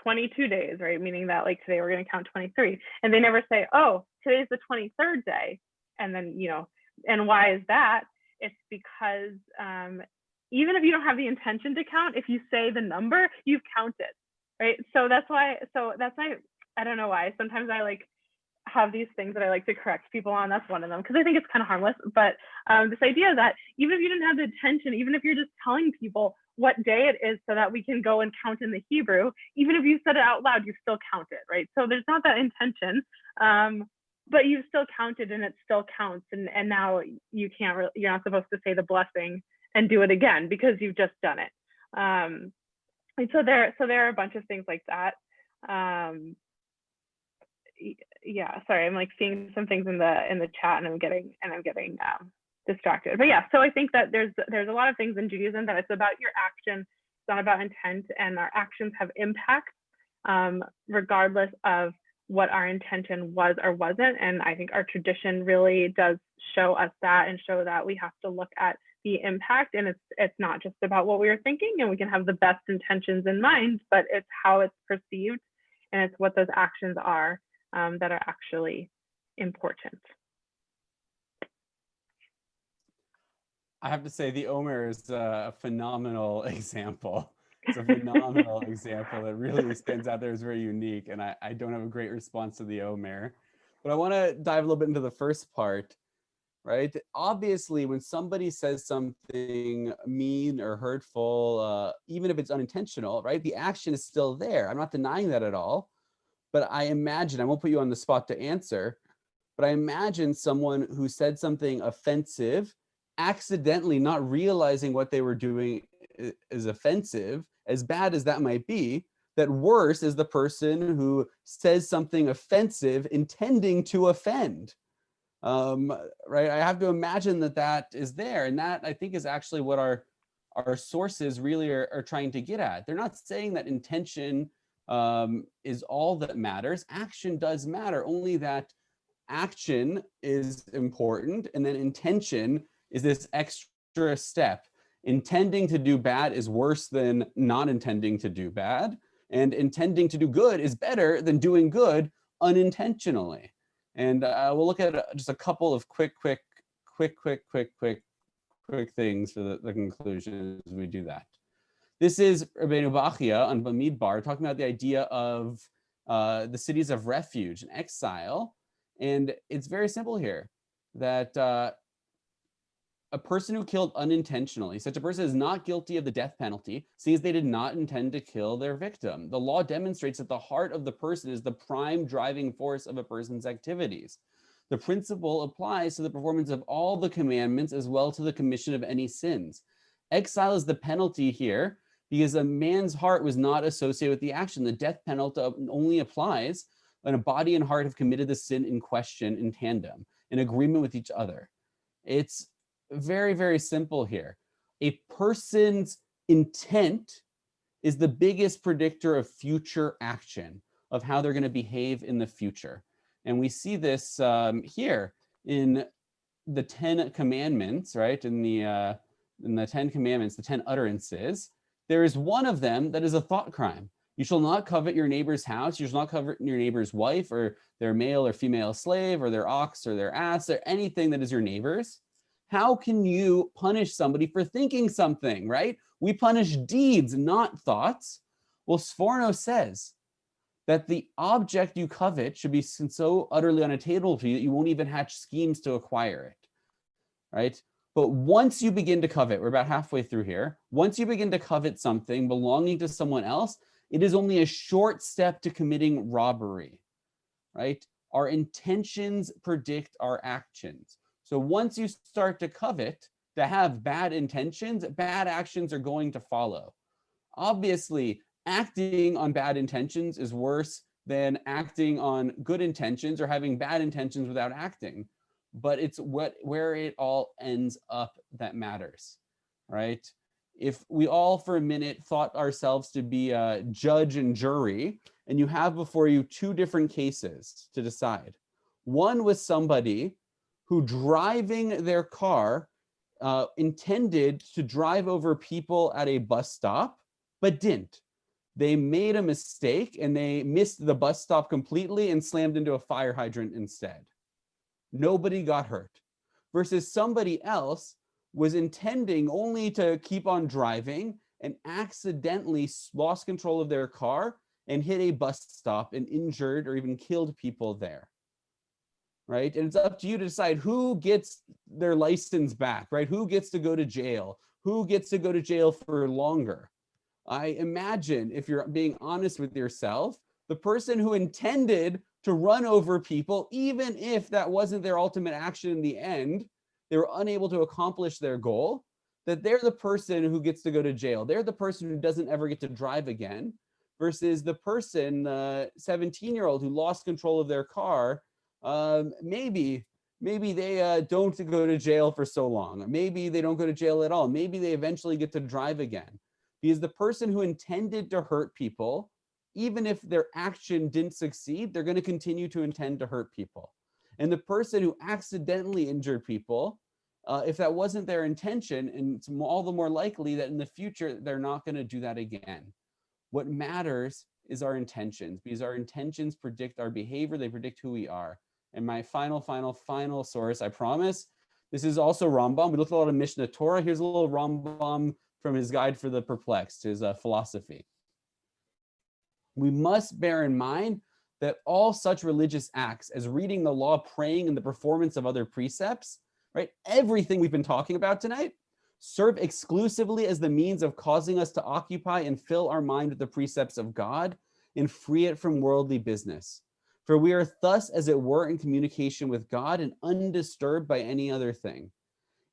22 days, right? Meaning that like today we're going to count 23. And they never say, oh, today's the 23rd day. And then, and why is that? It's because even if you don't have the intention to count, if you say the number, you've counted, right? So that's why, I don't know why. Sometimes I like have these things that I like to correct people on. That's one of them, because I think it's kind of harmless. But this idea that even if you didn't have the intention, even if you're just telling people what day it is so that we can go and count in the Hebrew, even if you said it out loud, you still counted, right? So there's not that intention, but you've still counted and it still counts. And now you can't, you're not supposed to say the blessing and do it again because you've just done it. And so there are a bunch of things like that. Yeah, sorry, I'm like seeing some things in the chat and I'm getting distracted. But yeah, so I think that there's a lot of things in Judaism that it's about your action, it's not about intent, and our actions have impact regardless of what our intention was or wasn't. And I think our tradition really does show us that, and show that we have to look at the impact, and it's not just about what we were thinking, and we can have the best intentions in mind, but it's how it's perceived, and it's what those actions are that are actually important. I have to say the Omer is a phenomenal example. It's a phenomenal example that really stands out there as very unique. And I don't have a great response to the Omer, but I want to dive a little bit into the first part, right? Obviously, when somebody says something mean or hurtful, even if it's unintentional, right? The action is still there. I'm not denying that at all. But I imagine, I won't put you on the spot to answer, but I imagine someone who said something offensive, accidentally not realizing what they were doing is offensive, as bad as that might be, that worse is the person who says something offensive intending to offend. Right? I have to imagine that is there. And that, I think, is actually what our sources really are trying to get at. They're not saying that intention is all that matters. Action does matter, only that action is important, and then intention is this extra step. Intending to do bad is worse than not intending to do bad, and intending to do good is better than doing good unintentionally. And we'll look at just a couple of quick things for the conclusion as we do that. This is Rabbeinu Bachia on Bamidbar talking about the idea of the cities of refuge and exile. And it's very simple here, that a person who killed unintentionally, such a person is not guilty of the death penalty, since they did not intend to kill their victim. The law demonstrates that the heart of the person is the prime driving force of a person's activities. The principle applies to the performance of all the commandments as well to the commission of any sins. Exile is the penalty here, because a man's heart was not associated with the action. The death penalty only applies when a body and heart have committed the sin in question in tandem, in agreement with each other. It's very, very simple here. A person's intent is the biggest predictor of future action, of how they're going to behave in the future. And we see this here in the 10 commandments, right? In the 10 commandments, the 10 utterances, there is one of them that is a thought crime. You shall not covet your neighbor's house. You shall not covet your neighbor's wife or their male or female slave or their ox or their ass or anything that is your neighbor's. How can you punish somebody for thinking something, right? We punish deeds, not thoughts. Well, Sforno says that the object you covet should be so utterly unattainable to you that you won't even hatch schemes to acquire it, right? But once you begin to covet, we're about halfway through here, once you begin to covet something belonging to someone else, it is only a short step to committing robbery, right? Our intentions predict our actions. So once you start to covet, to have bad intentions, bad actions are going to follow. Obviously, acting on bad intentions is worse than acting on good intentions or having bad intentions without acting. But it's where it all ends up that matters, right? If we all for a minute thought ourselves to be a judge and jury, and you have before you two different cases to decide. One was somebody who driving their car intended to drive over people at a bus stop, but didn't. They made a mistake and they missed the bus stop completely and slammed into a fire hydrant instead. Nobody got hurt. Versus somebody else was intending only to keep on driving and accidentally lost control of their car and hit a bus stop and injured or even killed people there, right? And it's up to you to decide who gets their license back, right? Who gets to go to jail? Who gets to go to jail for longer? I imagine, if you're being honest with yourself, the person who intended to run over people, even if that wasn't their ultimate action in the end, they were unable to accomplish their goal, that they're the person who gets to go to jail. They're the person who doesn't ever get to drive again, versus the person, 17-year-old who lost control of their car. Maybe they don't go to jail for so long. Maybe they don't go to jail at all. Maybe they eventually get to drive again. Because the person who intended to hurt people, even if their action didn't succeed, they're going to continue to intend to hurt people. And the person who accidentally injured people, if that wasn't their intention, and it's all the more likely that in the future, they're not going to do that again. What matters is our intentions, because our intentions predict our behavior. They predict who we are. And my final source, I promise, this is also Rambam. We looked at a lot of Mishnah Torah. Here's a little Rambam from his Guide for the Perplexed, his philosophy. We must bear in mind that all such religious acts as reading the law, praying, and the performance of other precepts, right? Everything we've been talking about tonight serve exclusively as the means of causing us to occupy and fill our mind with the precepts of God and free it from worldly business. For we are thus, as it were, in communication with God and undisturbed by any other thing.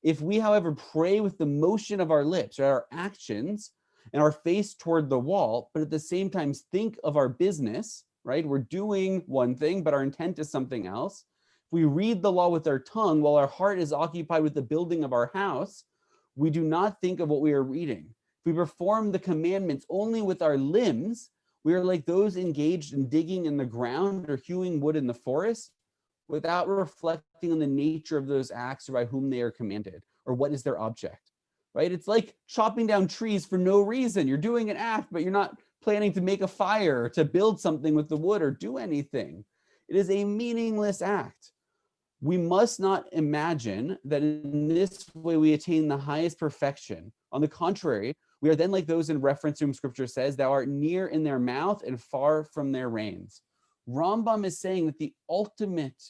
If we, however, pray with the motion of our lips, or our actions, and our face toward the wall, but at the same time think of our business, right? We're doing one thing, but our intent is something else. If we read the law with our tongue while our heart is occupied with the building of our house, we do not think of what we are reading. If we perform the commandments only with our limbs, we are like those engaged in digging in the ground or hewing wood in the forest, without reflecting on the nature of those acts or by whom they are commanded, or what is their object, right? It's like chopping down trees for no reason. You're doing an act, but you're not planning to make a fire, or to build something with the wood, or do anything. It is a meaningless act. We must not imagine that in this way we attain the highest perfection. On the contrary, we are then like those in reference to whom Scripture says, "Thou art near in their mouth and far from their reins." Rambam is saying that the ultimate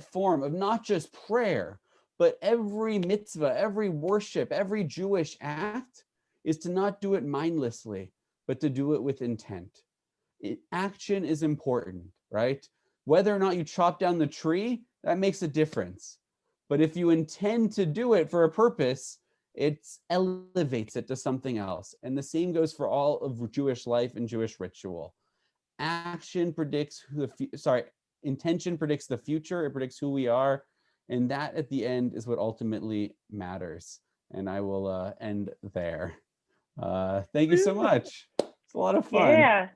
form of not just prayer, but every mitzvah, every worship, every Jewish act is to not do it mindlessly, but to do it with intent. Action is important, right? Whether or not you chop down the tree, that makes a difference. But if you intend to do it for a purpose, it elevates it to something else. And the same goes for all of Jewish life and Jewish ritual. Intention predicts the future. It predicts who we are. And that at the end is what ultimately matters. and I will end there. Thank you so much. It's a lot of fun. Yeah.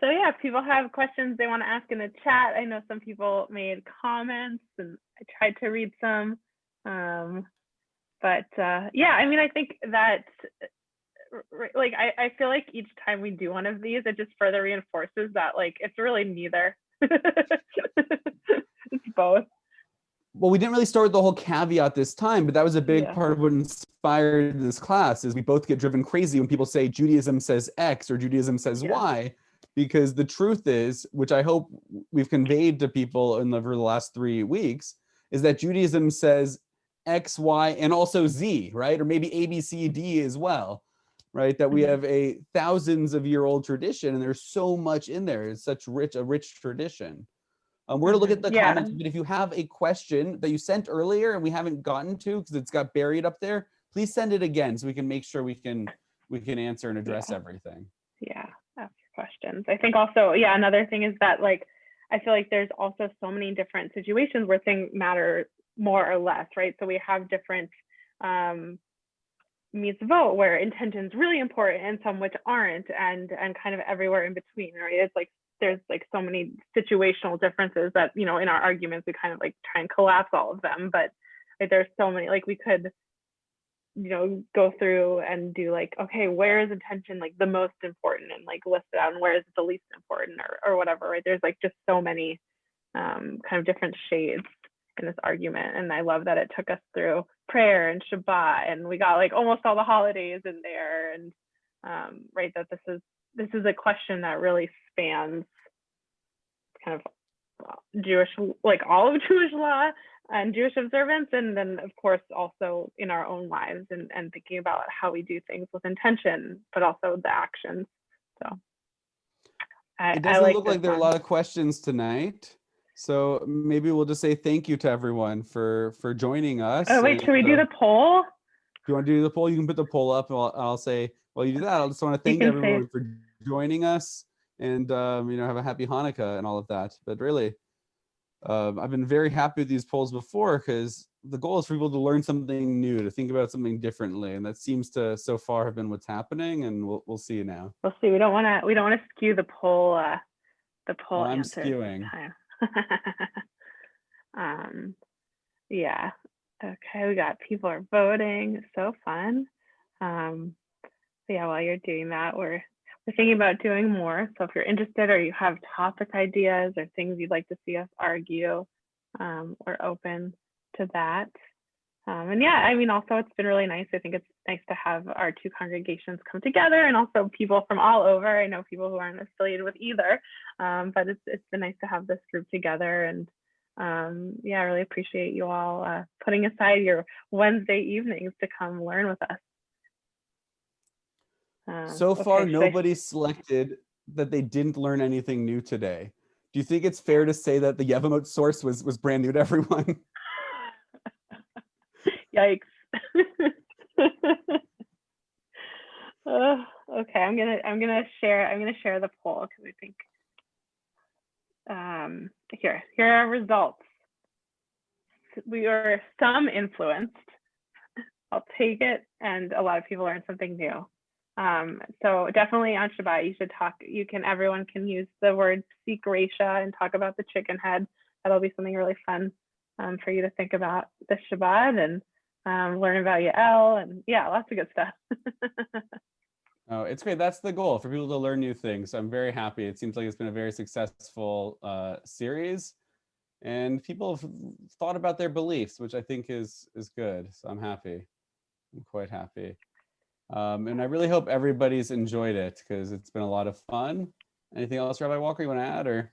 So yeah, if people have questions they want to ask in the chat. I know some people made comments and I tried to read some. But yeah, I mean, I think that like I feel like each time we do one of these, it just further reinforces that like it's really neither. It's both. Well, we didn't really start with the whole caveat this time, but that was a big part of what inspired this class is we both get driven crazy when people say Judaism says X or Judaism says Y, because the truth is, which I hope we've conveyed to people over the last 3 weeks, is that Judaism says X, Y, and also Z, right? Or maybe A, B, C, D as well, right? That we have a thousands of year old tradition and there's so much in there. It's such a rich tradition. We're going to look at the comments, but if you have a question that you sent earlier and we haven't gotten to because it's got buried up there, please send it again so we can make sure we can answer and address everything. Yeah, ask questions. I think also, yeah, another thing is that like, I feel like there's also so many different situations where things matter more or less, right? So we have different mitzvot where intention is really important and some which aren't, and kind of everywhere in between, right? It's like there's like so many situational differences that, you know, in our arguments we kind of like try and collapse all of them, but like there's so many, like we could, you know, go through and do like, okay, where is intention like the most important and like list it out, and where is it the least important or whatever, right? There's like just so many kind of different shades in this argument, and I love that it took us through prayer and Shabbat, and we got like almost all the holidays in there, and right, that this is a question that really spans kind of Jewish, like all of Jewish law and Jewish observance, and then of course also in our own lives and thinking about how we do things with intention, but also the actions. So it doesn't look like there are a lot of questions tonight, so maybe we'll just say thank you to everyone for joining us. Oh wait, should we do the poll? If you want to do the poll, you can put the poll up, and I'll say, while you do that, I just want to thank everyone for joining us, and you know, have a happy Hanukkah and all of that. But really, I've been very happy with these polls before because the goal is for people to learn something new, to think about something differently, and that seems to so far have been what's happening. And we'll see now. We'll see. We don't want to skew the poll. Oh, I'm skewing. Yeah. Okay, we got people are voting. So fun. Yeah, while you're doing that, we're thinking about doing more. So if you're interested or you have topic ideas or things you'd like to see us argue, we're open to that. And yeah, I mean, also it's been really nice. I think it's nice to have our two congregations come together, and also people from all over. I know people who aren't affiliated with either, but it's been nice to have this group together. And yeah, I really appreciate you all putting aside your Wednesday evenings to come learn with us. So far, nobody selected that they didn't learn anything new today. Do you think it's fair to say that the Yevamot source was brand new to everyone? Yikes. Okay, I'm gonna share the poll because I think here are our results. We are some influenced. I'll take it, and a lot of people learned something new. So definitely on Shabbat, everyone can use the word seek Resha and talk about the chicken head. That'll be something really fun for you to think about this Shabbat, and learn about Yael, and yeah, lots of good stuff. Oh, it's great. That's the goal, for people to learn new things. So I'm very happy. It seems like it's been a very successful series, and people have thought about their beliefs, which I think is good. So I'm happy. I'm quite happy. And I really hope everybody's enjoyed it because it's been a lot of fun. Anything else, Rabbi Walker, you want to add, or?